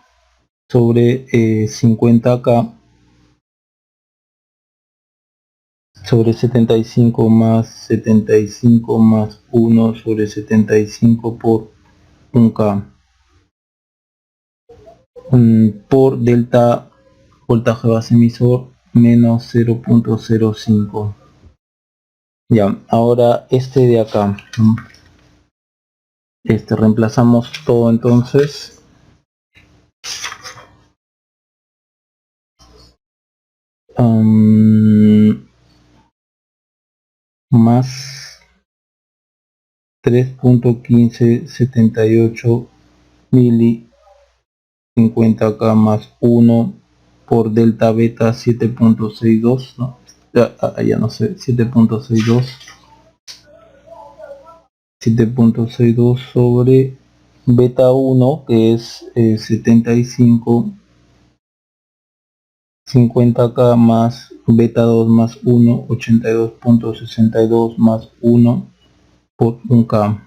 sobre 50K sobre 75 más 75 más 1 sobre 75 por 1K por delta voltaje base emisor menos 0.05. Ya, ahora este de acá, reemplazamos todo entonces. Más 3.1578 mili 50K más 1 por delta beta 7.62, ¿no? Ya no sé, 7.62 sobre beta 1 que es 75, 50K más beta 2 más 1, 82.62 más 1 por 1K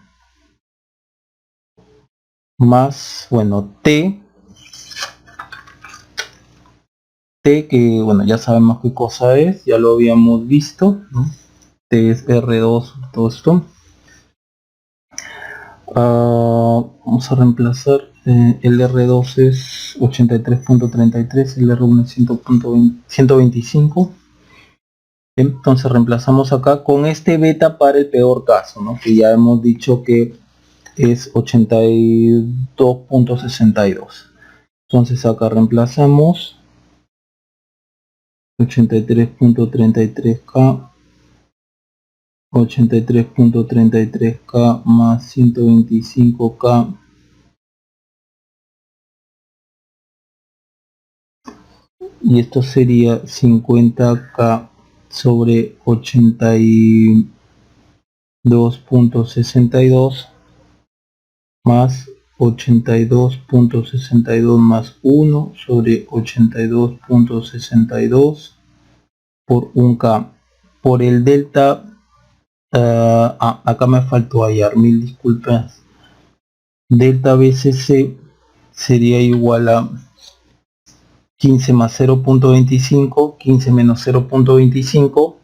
más, bueno, T que bueno, ya sabemos qué cosa es, ya lo habíamos visto, ¿no? T es R2, todo esto. Vamos a reemplazar, el R2 es 83.33, el R1 es 125. Entonces reemplazamos acá con este beta para el peor caso, ¿no? Que ya hemos dicho que es 82.62. Entonces acá reemplazamos 83.33K 83.33K más 125K y esto sería 50K sobre 82.62 más 82.62 más 1 sobre 82.62 por 1K por el delta. Acá me faltó hallar, mil disculpas. Delta BCC sería igual a 15 más 0.25, 15 menos 0.25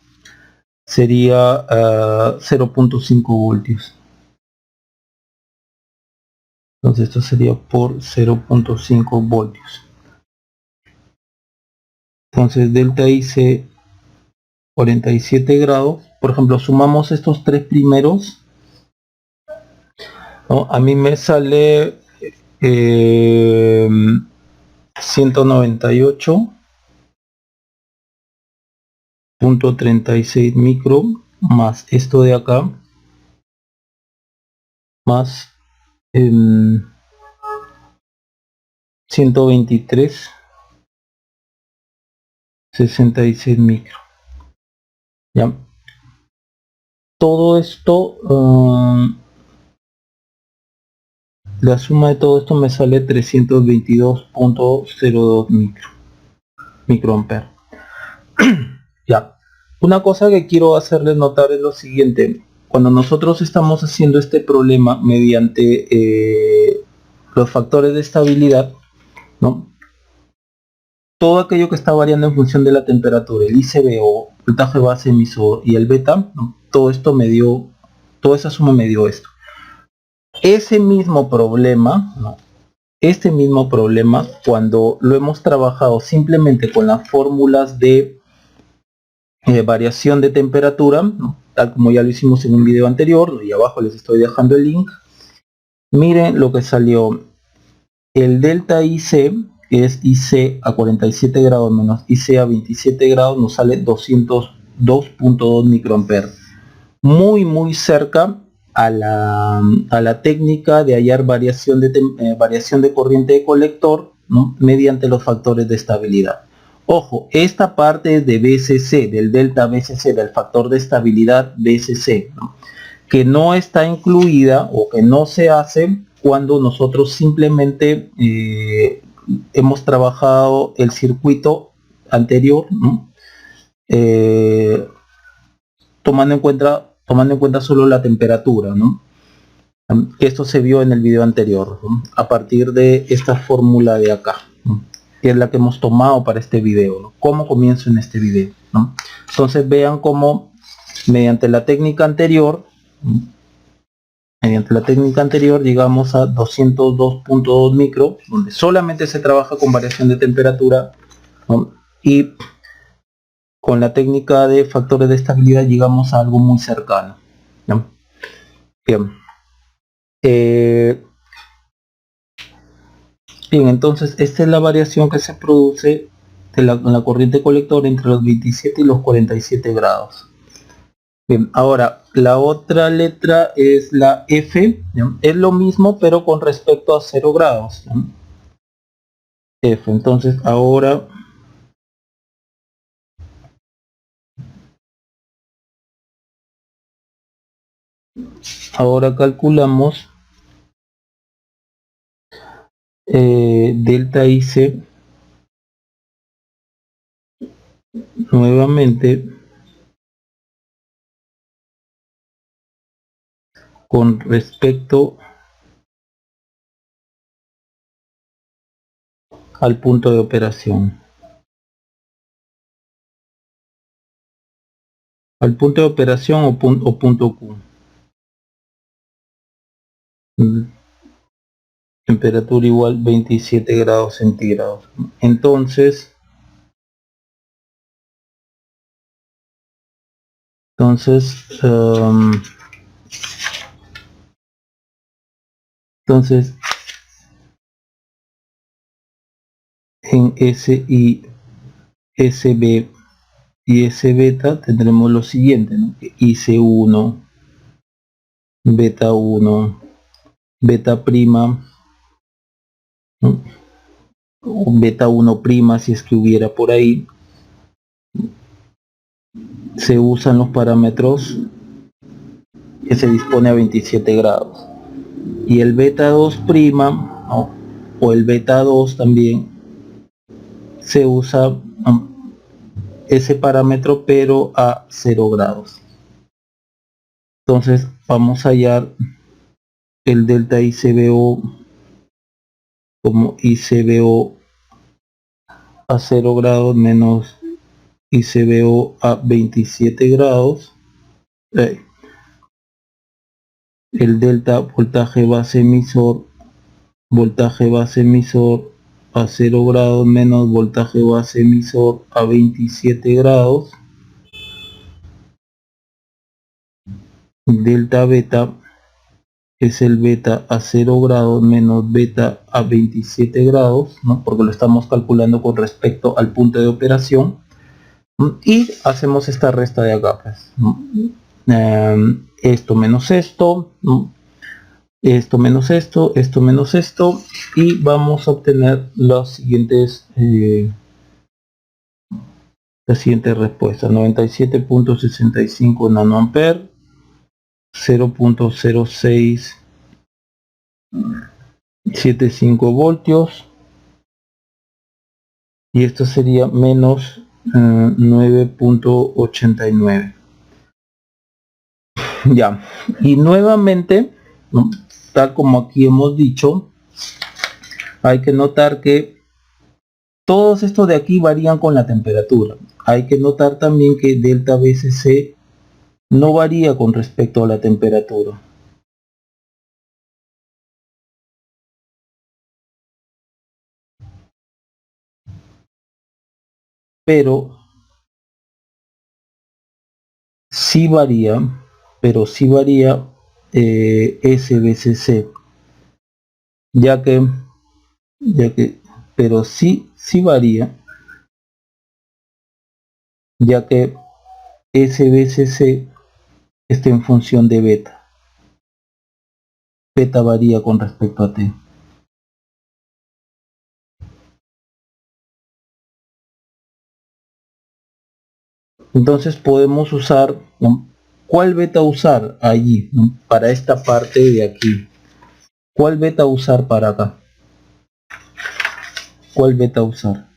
sería 0.5 voltios. Entonces esto sería por 0.5 voltios. Entonces delta IC 47 grados. Por ejemplo, sumamos estos tres primeros, ¿no? A mí me sale 198.36 micro más esto de acá más 123.66 micro. Ya, todo esto, la suma de todo esto me sale 322.02 microamperes. Ya, una cosa que quiero hacerles notar es lo siguiente: cuando nosotros estamos haciendo este problema mediante los factores de estabilidad, ¿no? Todo aquello que está variando en función de la temperatura, el ICBO, voltaje base emisor y el beta, ¿no? Todo esto me dio, toda esa suma me dio esto. Ese mismo problema, ¿no? Este mismo problema, cuando lo hemos trabajado simplemente con las fórmulas de variación de temperatura, ¿no? Tal como ya lo hicimos en un video anterior, y abajo les estoy dejando el link. Miren lo que salió. El delta IC, que es IC a 47 grados menos IC a 27 grados, nos sale 202.2 microamperes. Muy cerca a la técnica de hallar variación de corriente de colector, ¿no? Mediante los factores de estabilidad. Ojo, esta parte es de BCC, del delta BCC, del factor de estabilidad BCC, ¿no? Que no está incluida o que no se hace cuando nosotros simplemente hemos trabajado el circuito anterior, ¿no? Tomando en cuenta solo la temperatura, ¿no? Esto se vio en el video anterior, ¿no? A partir de esta fórmula de acá, ¿no? Que es la que hemos tomado para este video, ¿no? Cómo comienzo en este video, ¿no? Entonces vean cómo mediante la técnica anterior, ¿no? Llegamos a 202.2 micro, donde solamente se trabaja con variación de temperatura, ¿no? Y con la técnica de factores de estabilidad llegamos a algo muy cercano, ¿no? Bien. Bien, entonces esta es la variación que se produce de la corriente colector entre los 27 y los 47 grados. Bien, ahora la otra letra es la F, ¿no? Es lo mismo pero con respecto a 0 grados, ¿no? F, entonces ahora calculamos delta IC nuevamente con respecto al punto de operación. Al punto de operación o punto Q. Temperatura igual 27 grados centígrados. Entonces en SI, SB y S beta tendremos lo siguiente, ¿no? IC1, beta 1, beta prima, ¿no? O beta 1 prima si es que hubiera por ahí. Se usan los parámetros que se dispone a 27 grados. Y el beta 2 prima, ¿no? O el beta 2 también se usa ese parámetro pero a 0 grados. Entonces vamos a hallar el delta ICBO como ICBO a 0 grados menos ICBO a 27 grados. El delta voltaje base emisor voltaje base emisor a 0 grados menos voltaje base emisor a 27 grados, delta beta es el beta a 0 grados menos beta a 27 grados, ¿no? Porque lo estamos calculando con respecto al punto de operación, y hacemos esta resta de acá, pues, ¿no? Esto menos esto, ¿no? Esto menos esto, esto menos esto, y vamos a obtener las siguientes respuestas: 97.65 nanoamperes, 0.0675 voltios, y esto sería menos 9.89. Ya, y nuevamente, ¿no?, tal como aquí hemos dicho, hay que notar que todos estos de aquí varían con la temperatura. Hay que notar también que delta BCC no varía con respecto a la temperatura. Pero sí varía, SBCC, ya que, pero sí varía, ya que SBCC está en función de beta. Beta varía con respecto a T. Entonces podemos usar, ¿no?, ¿cuál beta usar allí, ¿no?, para esta parte de aquí? ¿Cuál beta usar para acá? ¿Cuál beta usar?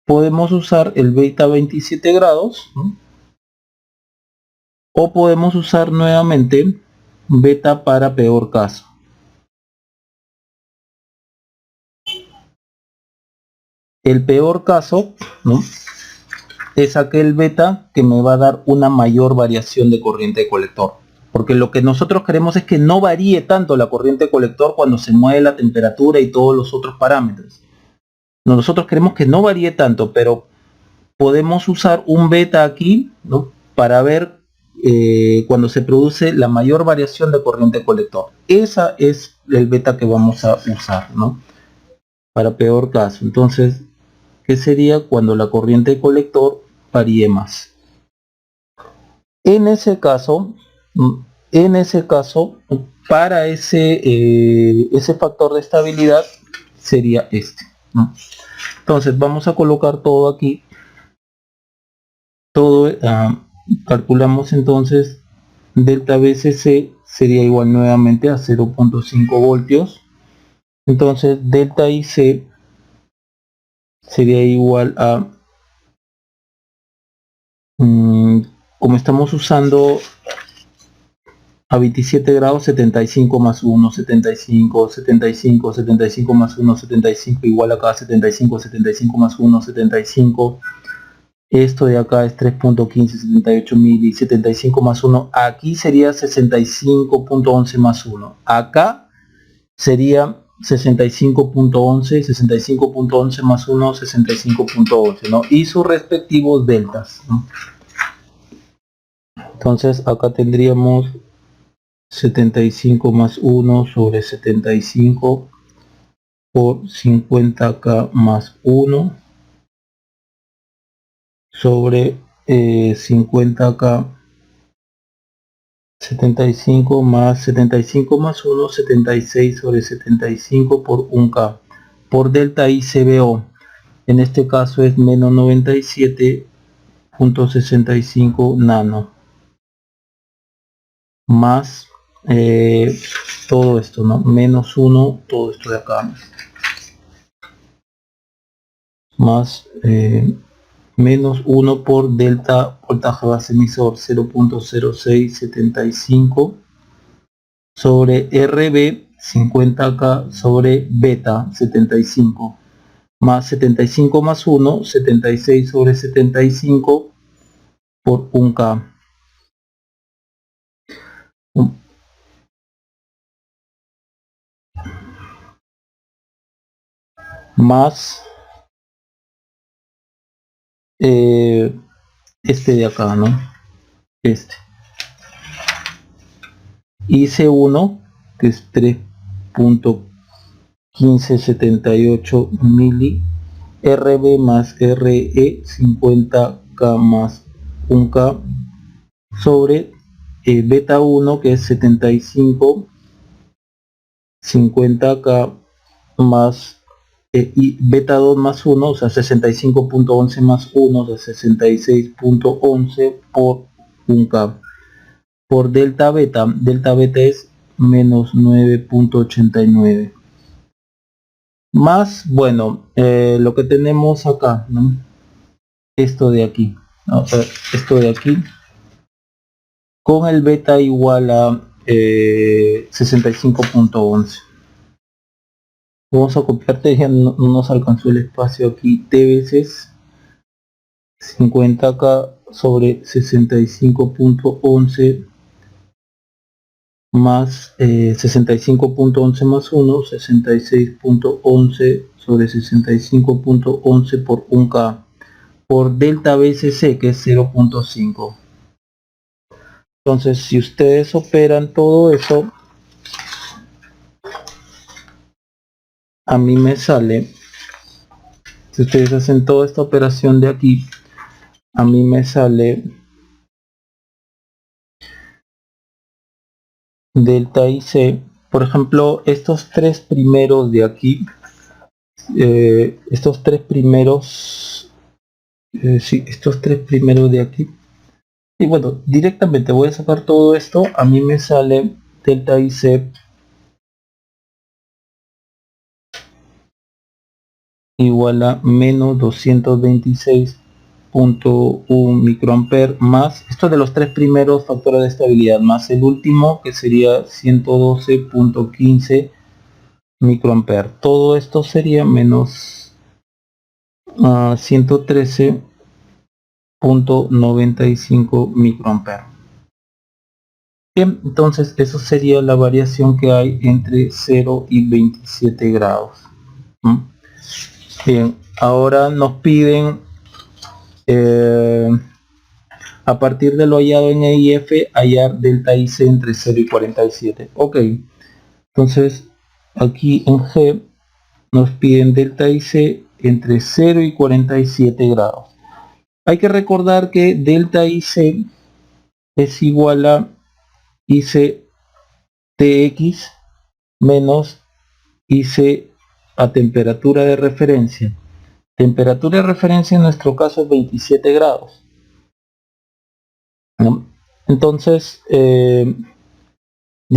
Podemos usar el beta 27 grados, ¿no?, o podemos usar nuevamente beta para peor caso. El peor caso, ¿no?, es aquel beta que me va a dar una mayor variación de corriente de colector, porque lo que nosotros queremos es que no varíe tanto la corriente de colector cuando se mueve la temperatura y todos los otros parámetros. Nosotros queremos que no varíe tanto, pero podemos usar un beta aquí, ¿no?, para ver cuando se produce la mayor variación de corriente colector. Esa es el beta que vamos a usar, ¿no?, para peor caso. Entonces, ¿qué sería cuando la corriente colector varíe más? En ese caso, para ese factor de estabilidad sería este, ¿no? Entonces vamos a colocar todo aquí. Todo, calculamos entonces delta BCC sería igual nuevamente a 0.5 voltios. Entonces delta IC sería igual a, como estamos usando a 27 grados, 75 más 1, 75, 75, 75 más 1, 75, igual acá 75, 75 más 1, 75. Esto de acá es 3.1578 mil, y 75 más 1, aquí sería 65.11 más 1. Acá sería 65.11, 65.11 más 1, 65.11, ¿no? Y sus respectivos deltas, ¿no? Entonces acá tendríamos 75 más 1 sobre 75 por 50k más 1 sobre 50k, 75 más 75 más 1, 76 sobre 75 por 1k, por delta ICBO. En este caso es menos 97.65 nano, más todo esto, ¿no?, menos 1, todo esto de acá, más menos 1 por delta voltaje base emisor 0.0675 sobre RB 50k sobre beta 75, más 75 más 1, 76 sobre 75 por 1k. más este de acá, ¿no? Este IC1, que es 3.1578 mili, RB más RE 50K más 1K sobre beta 1, que es 75 50K más y beta 2 más 1, o sea 65.11 más 1, o sea 66.11 por 1K. Por delta beta es menos 9.89. Más, bueno, lo que tenemos acá, ¿no? Esto de aquí, ¿no? Esto de aquí, con el beta igual a 65.11. Vamos a copiar, ya no nos alcanzó el espacio aquí, t veces 50K sobre 65.11 más 65.11 más 1, 66.11 sobre 65.11 por 1K por delta BCC, que es 0.5. Entonces, si ustedes operan todo eso, a mí me sale, si ustedes hacen toda esta operación de aquí, a mí me sale delta IC, por ejemplo, estos tres primeros de aquí, estos tres primeros de aquí, y bueno, directamente voy a sacar todo esto, a mí me sale delta IC igual a menos 226.1 microamper más esto de los tres primeros factores de estabilidad más el último, que sería 112.15 microamper. Todo esto sería menos 113.95 microamper. Bien, entonces eso sería la variación que hay entre 0 y 27 grados. Bien, ahora nos piden a partir de lo hallado en EIF hallar delta IC entre 0 y 47. Ok, entonces aquí en G nos piden delta IC entre 0 y 47 grados. Hay que recordar que delta IC es igual a IC TX menos IC a temperatura de referencia. Temperatura de referencia en nuestro caso es 27 grados. ¿No? Entonces, de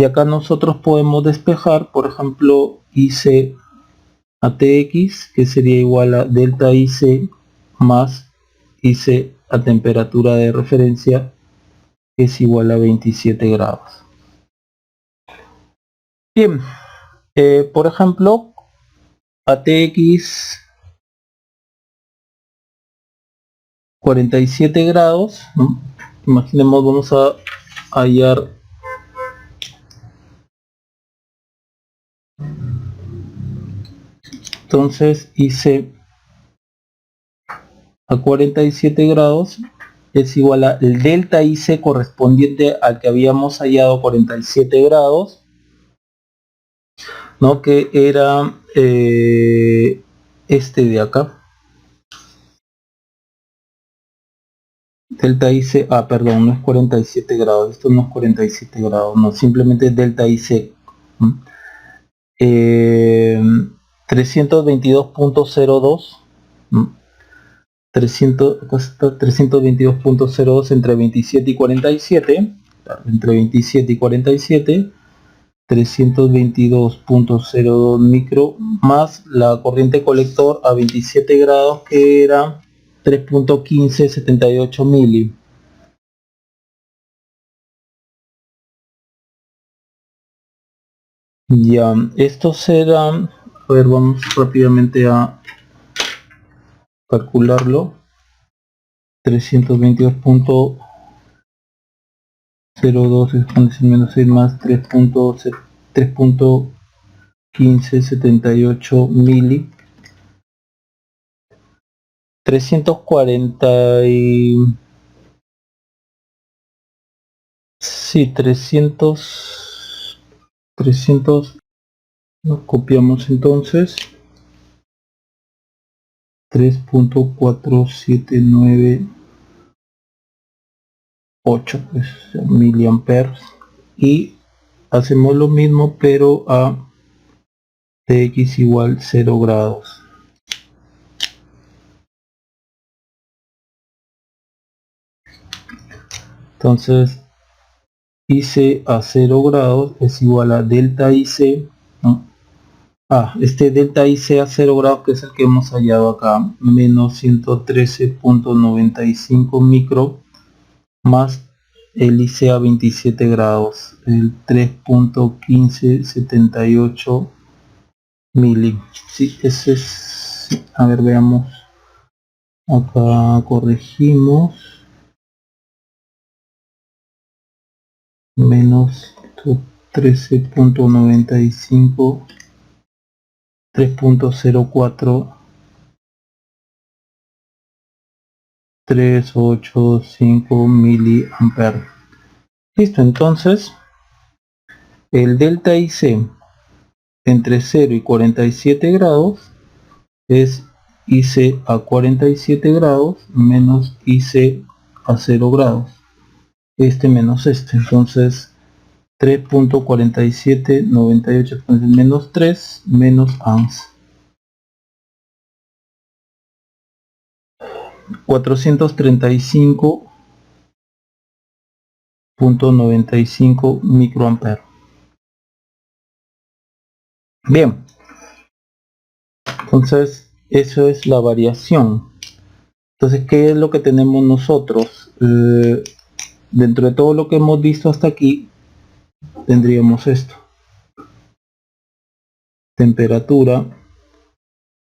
acá nosotros podemos despejar, por ejemplo, IC a TX, que sería igual a delta IC más IC a temperatura de referencia, que es igual a 27 grados. Bien, por ejemplo, ATX 47 grados, ¿no? Imaginemos, vamos a hallar entonces IC a 47 grados es igual a el delta IC correspondiente al que habíamos hallado 47 grados, ¿no? Que era este de acá, delta IC, perdón, no es 47 grados, esto no es 47 grados, no, simplemente delta IC 322.02 322.02 entre 27 y 47, entre 27 y 47, 322.02 micro más la corriente colector a 27 grados, que era 3.1578 mili. Ya, esto será, a ver, vamos rápidamente a calcularlo. 322.02 exponencial menos 6 más 3.1578 mili 340 y... Sí, 300... Lo copiamos entonces. 3.4798 pues, miliamperes. Y hacemos lo mismo pero a Tx igual 0 grados. Entonces IC a 0 grados es igual a delta IC, ¿no? Este delta IC a 0 grados, que es el que hemos hallado acá, menos 113.95 micro, más el IC a 27 grados, el 3.1578 mili. Sí, ese es, a ver, veamos, acá corregimos, menos 13.95, 3.04, 385 miliamperes. Listo, entonces el delta IC entre 0 y 47 grados es IC a 47 grados menos IC a 0 grados, este menos este, entonces 3.4798 menos 3 menos ANS, 435.95 microamperes. Bien, entonces eso es la variación. Entonces, ¿qué es lo que tenemos nosotros? Dentro de todo lo que hemos visto hasta aquí, tendríamos esto: temperatura,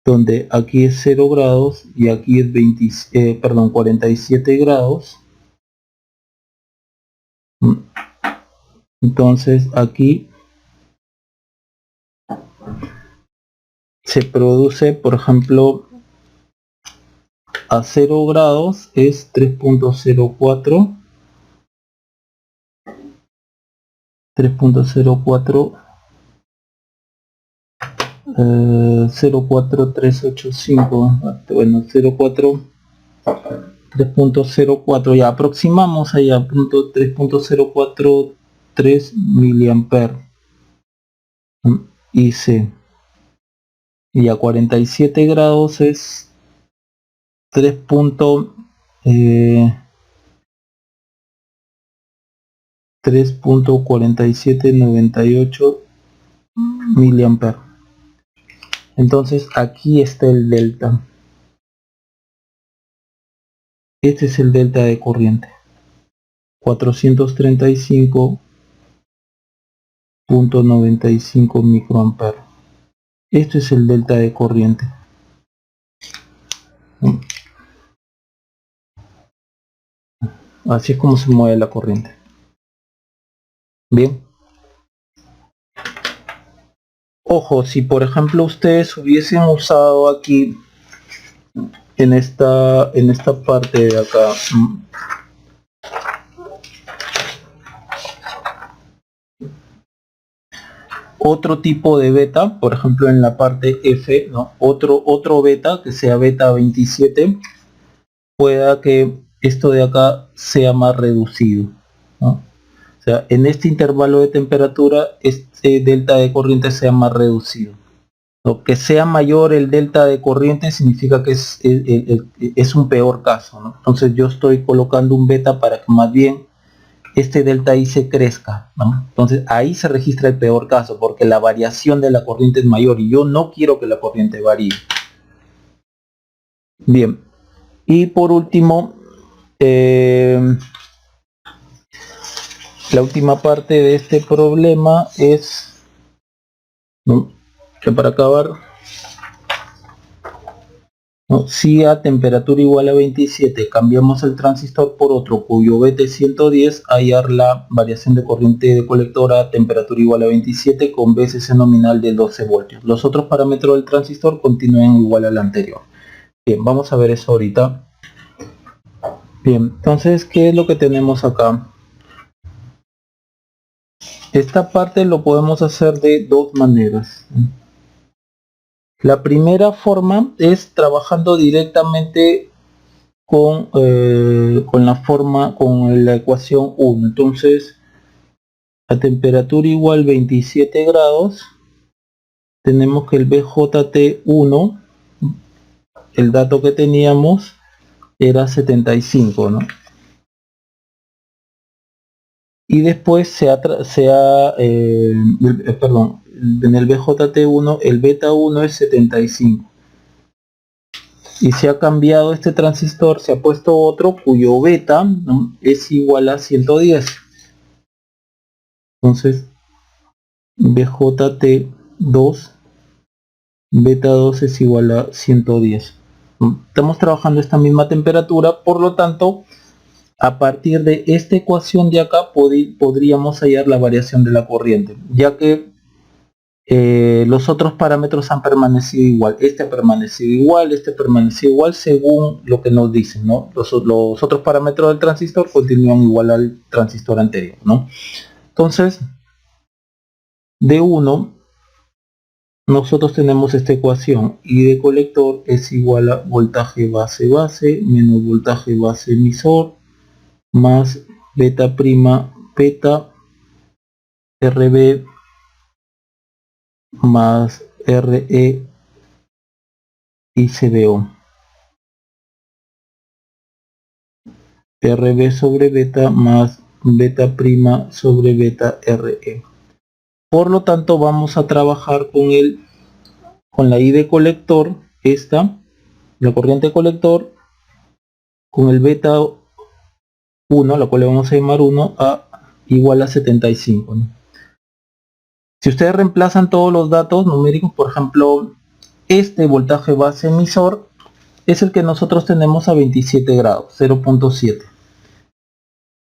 donde aquí es 0 grados y aquí es 47 grados. Entonces aquí se produce, por ejemplo, a 0 grados es 3.04, 04385, bueno, 3.04, ya aproximamos ahí a 3.043 miliamperes IC, y a 47 grados es 3.4798 miliamperes. Entonces aquí está el delta. Este es el delta de corriente, 435.95 microamperes. Este es el delta de corriente. Así es como se mueve la corriente. Bien. Ojo, si por ejemplo ustedes hubiesen usado aquí en esta parte de acá otro tipo de beta, por ejemplo en la parte F, ¿no? otro beta que sea beta 27, pueda que esto de acá sea más reducido, ¿no? O sea, en este intervalo de temperatura este delta de corriente sea más reducido. Lo que sea mayor el delta de corriente significa que es un peor caso, ¿no? Entonces yo estoy colocando un beta para que más bien este delta I se crezca, ¿no? Entonces ahí se registra el peor caso, porque la variación de la corriente es mayor y yo no quiero que la corriente varíe. Bien, y por último, la última parte de este problema es, ¿no?, que para acabar, ¿no?, si a temperatura igual a 27 cambiamos el transistor por otro cuyo beta es 110, hallar la variación de corriente de colector a temperatura igual a 27 con VCC nominal de 12 voltios. Los otros parámetros del transistor continúan igual al anterior. Bien, vamos a ver eso ahorita. Bien, entonces, ¿qué es lo que tenemos acá? Esta parte lo podemos hacer de dos maneras. La primera forma es trabajando directamente con la ecuación 1. Entonces, a temperatura igual 27 grados, tenemos que el BJT1, el dato que teníamos era 75, ¿no? Y después perdón, en el BJT1 el beta 1 es 75. Y se ha cambiado este transistor, se ha puesto otro cuyo beta, ¿no?, es igual a 110. Entonces, BJT2, beta 2 es igual a 110. Estamos trabajando esta misma temperatura, por lo tanto, a partir de esta ecuación de acá podríamos hallar la variación de la corriente, ya que los otros parámetros han permanecido igual. Este ha permanecido igual, este ha permanecido igual según lo que nos dicen, ¿no? Los otros parámetros del transistor continúan igual al transistor anterior, ¿no? Entonces, de 1 nosotros tenemos esta ecuación: I de colector es igual a voltaje base menos voltaje base emisor más beta prima beta RB más RE y CBO. RB sobre beta más beta prima sobre beta RE. Por lo tanto, vamos a trabajar con la I de colector, esta, la corriente de colector, con el beta 1, la cual le vamos a llamar 1, a igual a 75, ¿no? Si ustedes reemplazan todos los datos numéricos, por ejemplo, este voltaje base emisor es el que nosotros tenemos a 27 grados, 0.7.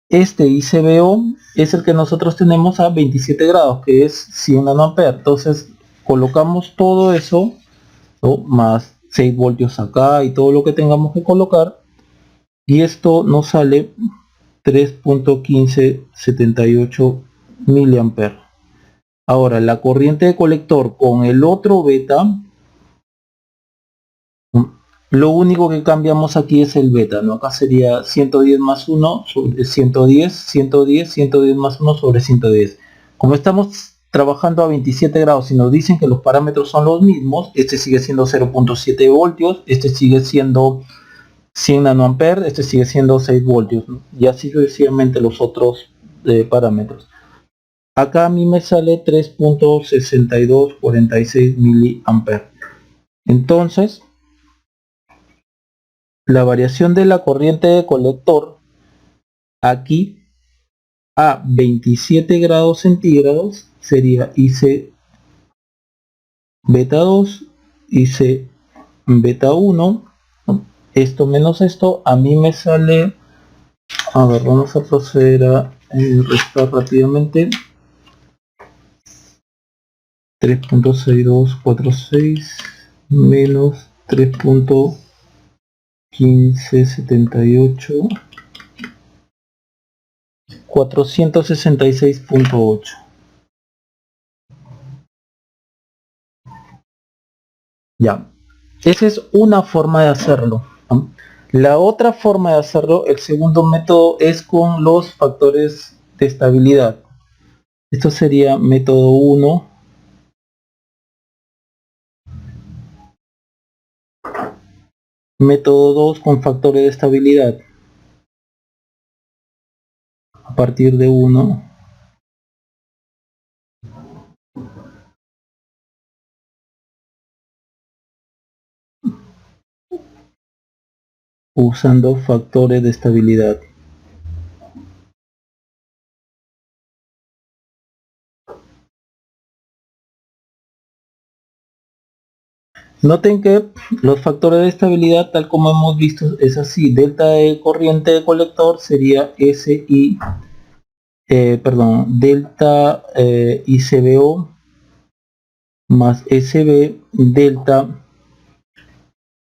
Este ICBO es el que nosotros tenemos a 27 grados, que es 100 nanoamperes. Entonces colocamos todo eso, ¿no?, más 6 voltios acá y todo lo que tengamos que colocar, y esto nos sale 3.1578 miliamperes. Ahora, la corriente de colector con el otro beta, lo único que cambiamos aquí es el beta, ¿no? Acá sería 110 más 1 sobre 110, 110, 110 más 1 sobre 110. Como estamos trabajando a 27 grados y nos dicen que los parámetros son los mismos, este sigue siendo 0.7 voltios, este sigue siendo 100 nanoamperes, este sigue siendo 6 voltios, ¿no?, y así sucesivamente los otros parámetros. Acá a mí me sale 3.6246 miliamperes. Entonces, la variación de la corriente de colector aquí a 27 grados centígrados sería IC beta 2, IC beta 1, ¿no?, esto menos esto, a mí me sale, a ver, vamos a proceder a restar rápidamente. 3.6246 menos 3.1578, 466.8. Ya, esa es una forma de hacerlo, ¿no? La otra forma de hacerlo, el segundo método, es con los factores de estabilidad. Esto sería método 1, método 2 con factores de estabilidad. A partir de 1, usando factores de estabilidad. Noten que los factores de estabilidad, tal como hemos visto, es así: delta de corriente de colector sería SI, delta ICBO más SB delta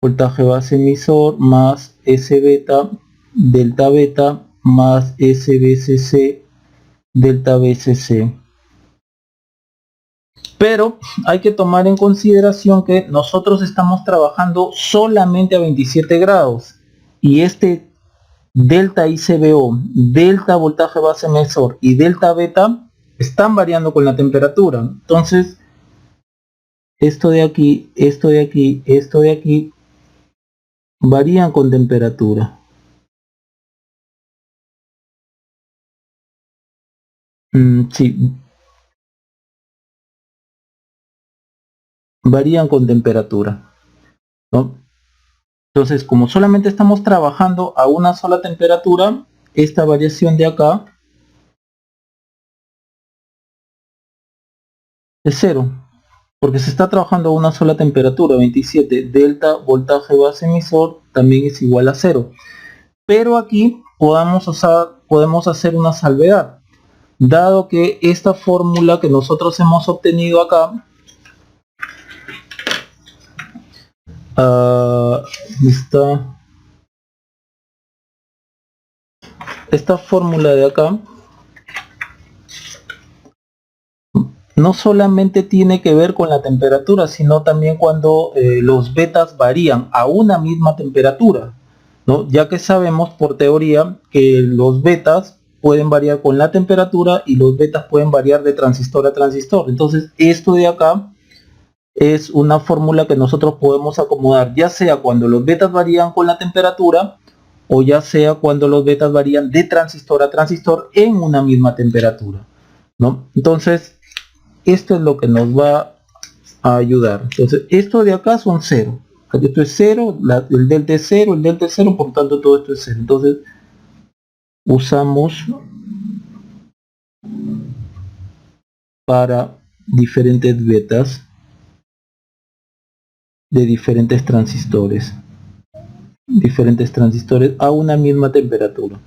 voltaje base emisor más S beta, delta beta más SBCC, delta BCC. Pero hay que tomar en consideración que nosotros estamos trabajando solamente a 27 grados y este delta ICBO, delta voltaje base emisor y delta beta están variando con la temperatura. Entonces, esto de aquí, esto de aquí, esto de aquí varían con temperatura. Sí, varían con temperatura, ¿no? Entonces, como solamente estamos trabajando a una sola temperatura, esta variación de acá es cero, porque se está trabajando a una sola temperatura, 27, delta voltaje base emisor también es igual a cero. Pero aquí podemos hacer una salvedad, dado que esta fórmula que nosotros hemos obtenido acá, está esta fórmula de acá, no solamente tiene que ver con la temperatura, sino también cuando los betas varían a una misma temperatura, ¿no? Ya que sabemos por teoría que los betas pueden variar con la temperatura y los betas pueden variar de transistor a transistor. Entonces esto de acá es una fórmula que nosotros podemos acomodar, ya sea cuando los betas varían con la temperatura o ya sea cuando los betas varían de transistor a transistor en una misma temperatura, ¿no? Entonces esto es lo que nos va a ayudar. Entonces esto de acá son cero, esto es cero, el delta es cero, el delta es cero, por tanto todo esto es cero. Entonces usamos para diferentes betas de diferentes transistores a una misma temperatura.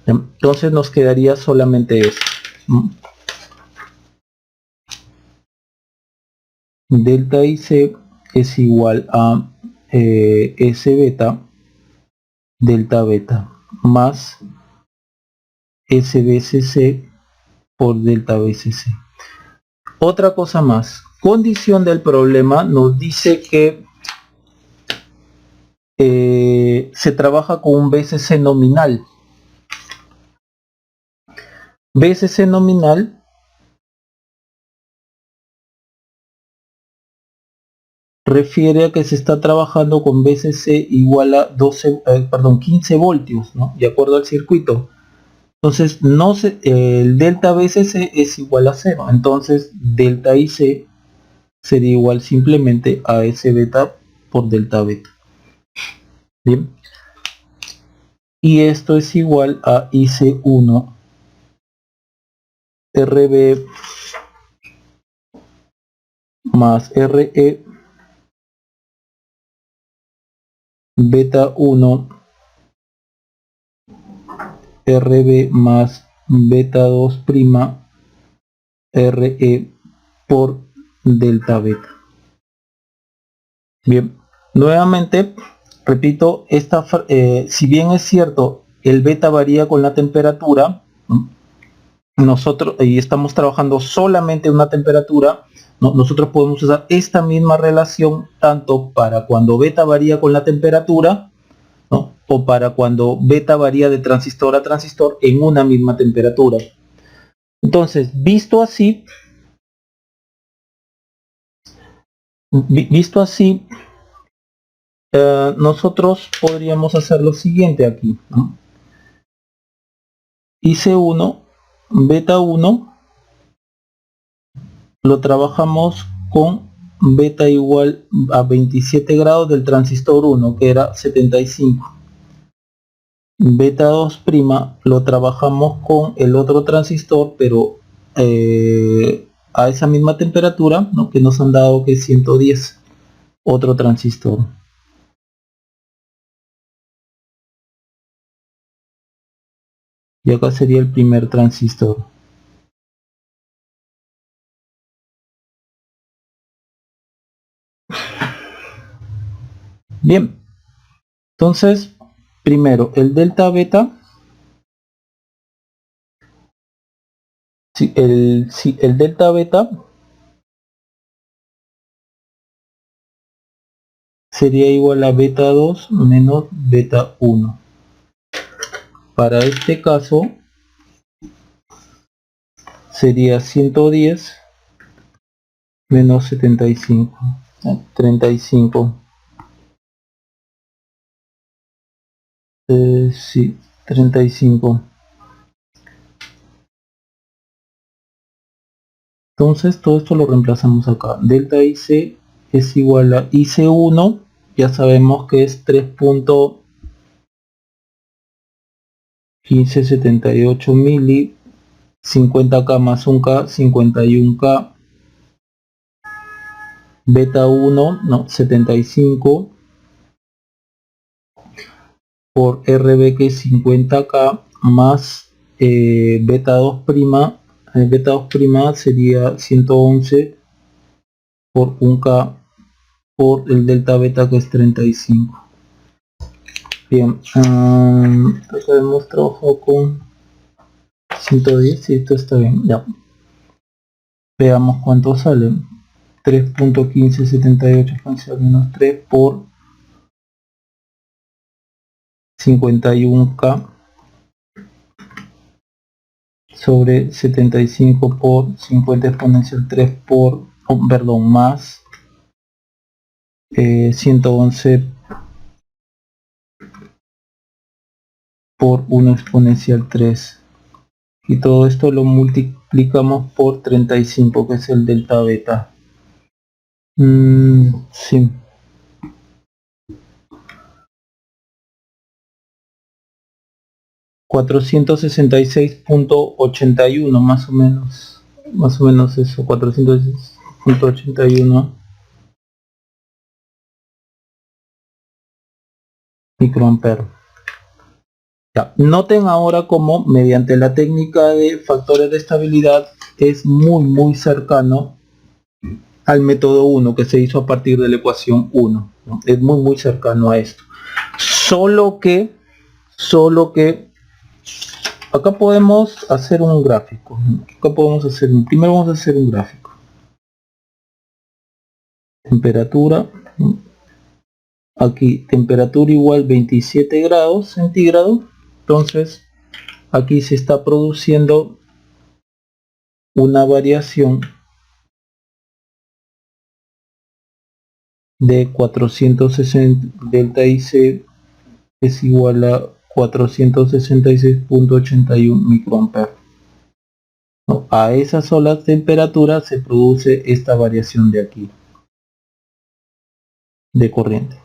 Entonces nos quedaría solamente esto. Delta IC es igual a S beta, delta beta, más SBCC por delta BCC. Otra cosa más, condición del problema nos dice que se trabaja con un BCC nominal. BCC nominal refiere a que se está trabajando con BCC igual a 15 voltios, ¿no? De acuerdo al circuito. Entonces el delta BCC es igual a 0. Entonces delta IC sería igual simplemente a S beta por delta beta. Bien. Y esto es igual a IC1 RB más RE beta 1 RB más beta 2 prima RE por delta beta. Bien, nuevamente repito, si bien es cierto el beta varía con la temperatura, nosotros y estamos trabajando solamente una temperatura, nosotros podemos usar esta misma relación tanto para cuando beta varía con la temperatura, ¿no? O para cuando beta varía de transistor a transistor en una misma temperatura. Entonces, visto así, nosotros podríamos hacer lo siguiente aquí, ¿no? IC1, beta 1, lo trabajamos con beta igual a 27 grados del transistor 1, que era 75. Beta 2 prima lo trabajamos con el otro transistor, pero a esa misma temperatura, ¿no? Que nos han dado que es 110, otro transistor. Y acá sería el primer transistor. Bien, entonces primero el delta beta, el delta beta sería igual a beta 2 menos beta 1. Para este caso sería 110 menos 75, 35. Sí, 35. Entonces todo esto lo reemplazamos acá. Delta IC es igual a IC1, ya sabemos que es 3.1578 mili, 50K más 1K, 51K, beta 1, no, 75, por RB que es 50K, más beta 2 prima, beta 2 prima sería 111 por 1K por el delta beta que es 35. Bien, entonces hemos trabajado con 110 y esto está bien, ya. Veamos cuánto sale. 3.1578 exponencial menos 3 por 51K sobre 75 por 50 exponencial 3 por, perdón, más 111 por 1 exponencial 3, y todo esto lo multiplicamos por 35 que es el delta beta. Sí, 466.81 más o menos eso, 466.81 microamperes. Ya. Noten ahora cómo mediante la técnica de factores de estabilidad es muy cercano al método 1 que se hizo a partir de la ecuación 1, ¿no? Es muy cercano a esto, solo que acá podemos hacer un gráfico. Primero vamos a hacer un gráfico. Temperatura, aquí temperatura igual 27 grados centígrados, entonces aquí se está produciendo una variación de 460, delta IC es igual a 466.81 microamperes. ¿No? A esas solas temperaturas se produce esta variación de aquí de corriente.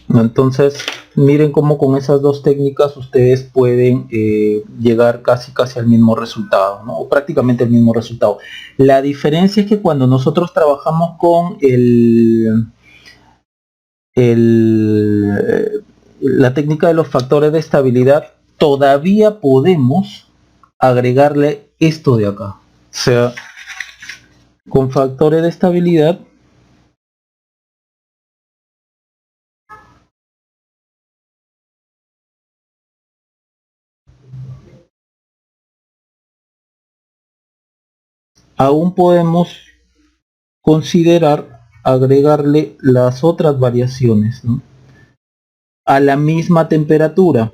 ¿No? Entonces miren cómo con esas dos técnicas ustedes pueden llegar casi al mismo resultado, ¿no? O prácticamente el mismo resultado. La diferencia es que cuando nosotros trabajamos con la técnica de los factores de estabilidad, todavía podemos agregarle esto de acá. O sea, con factores de estabilidad aún podemos considerar agregarle las otras variaciones, ¿no? A la misma temperatura.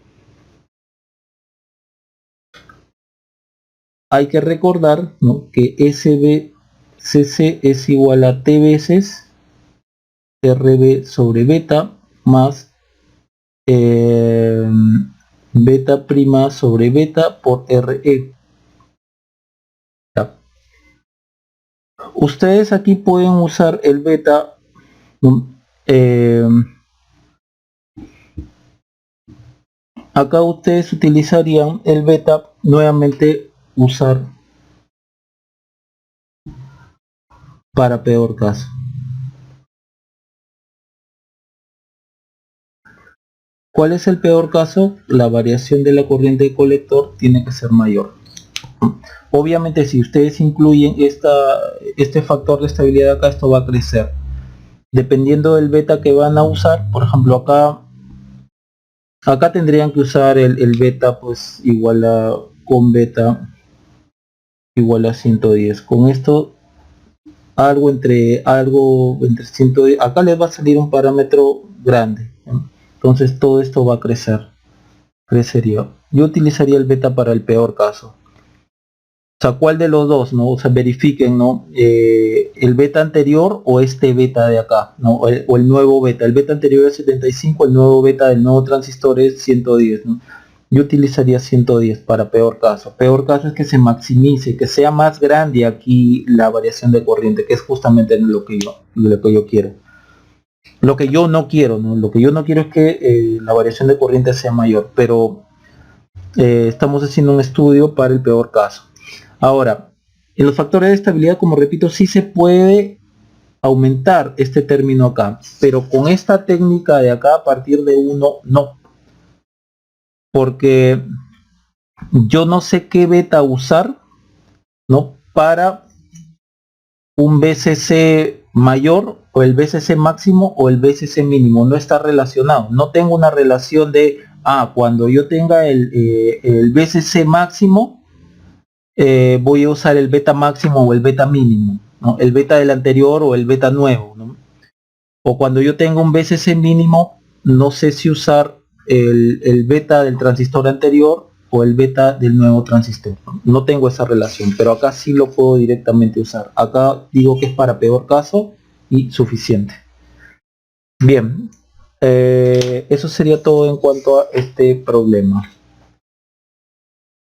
Hay que recordar, ¿no?, que SBCC es igual a T veces RB sobre beta más beta prima sobre beta por RE. Ustedes aquí pueden usar el beta, acá ustedes utilizarían el beta, nuevamente usar para peor caso. ¿Cuál es el peor caso? La variación de la corriente de colector tiene que ser mayor. Obviamente si ustedes incluyen este factor de estabilidad acá, esto va a crecer. dependiendo del beta que van a usar. Por ejemplo, acá tendrían que usar el beta pues igual a con beta igual a 110. Con esto algo entre 110, acá les va a salir un parámetro grande, ¿no? Entonces todo esto va a crecería. Yo utilizaría el beta para el peor caso. O sea, ¿cuál de los dos, no? O sea, verifiquen, ¿no? El beta anterior o este beta de acá, ¿no? O el nuevo beta. El beta anterior es 75, el nuevo beta del nuevo transistor es 110, ¿no? Yo utilizaría 110 para peor caso. Peor caso es que se maximice, que sea más grande aquí la variación de corriente, que es justamente lo que yo quiero. Lo que yo no quiero, ¿no? Lo que yo no quiero es que la variación de corriente sea mayor, pero estamos haciendo un estudio para el peor caso. Ahora, en los factores de estabilidad, como repito, sí se puede aumentar este término acá, pero con esta técnica de acá a partir de 1 no, porque yo no sé qué beta usar, ¿no? Para un BCC mayor o el BCC máximo o el BCC mínimo, no está relacionado, no tengo una relación de, cuando yo tenga el BCC máximo, voy a usar el beta máximo o el beta mínimo, ¿no? El beta del anterior o el beta nuevo, ¿no? O cuando yo tengo un BCC mínimo, no sé si usar el beta del transistor anterior o el beta del nuevo transistor, ¿no? No tengo esa relación, pero acá sí lo puedo directamente usar. Acá digo que es para peor caso y suficiente. Bien, eso sería todo en cuanto a este problema.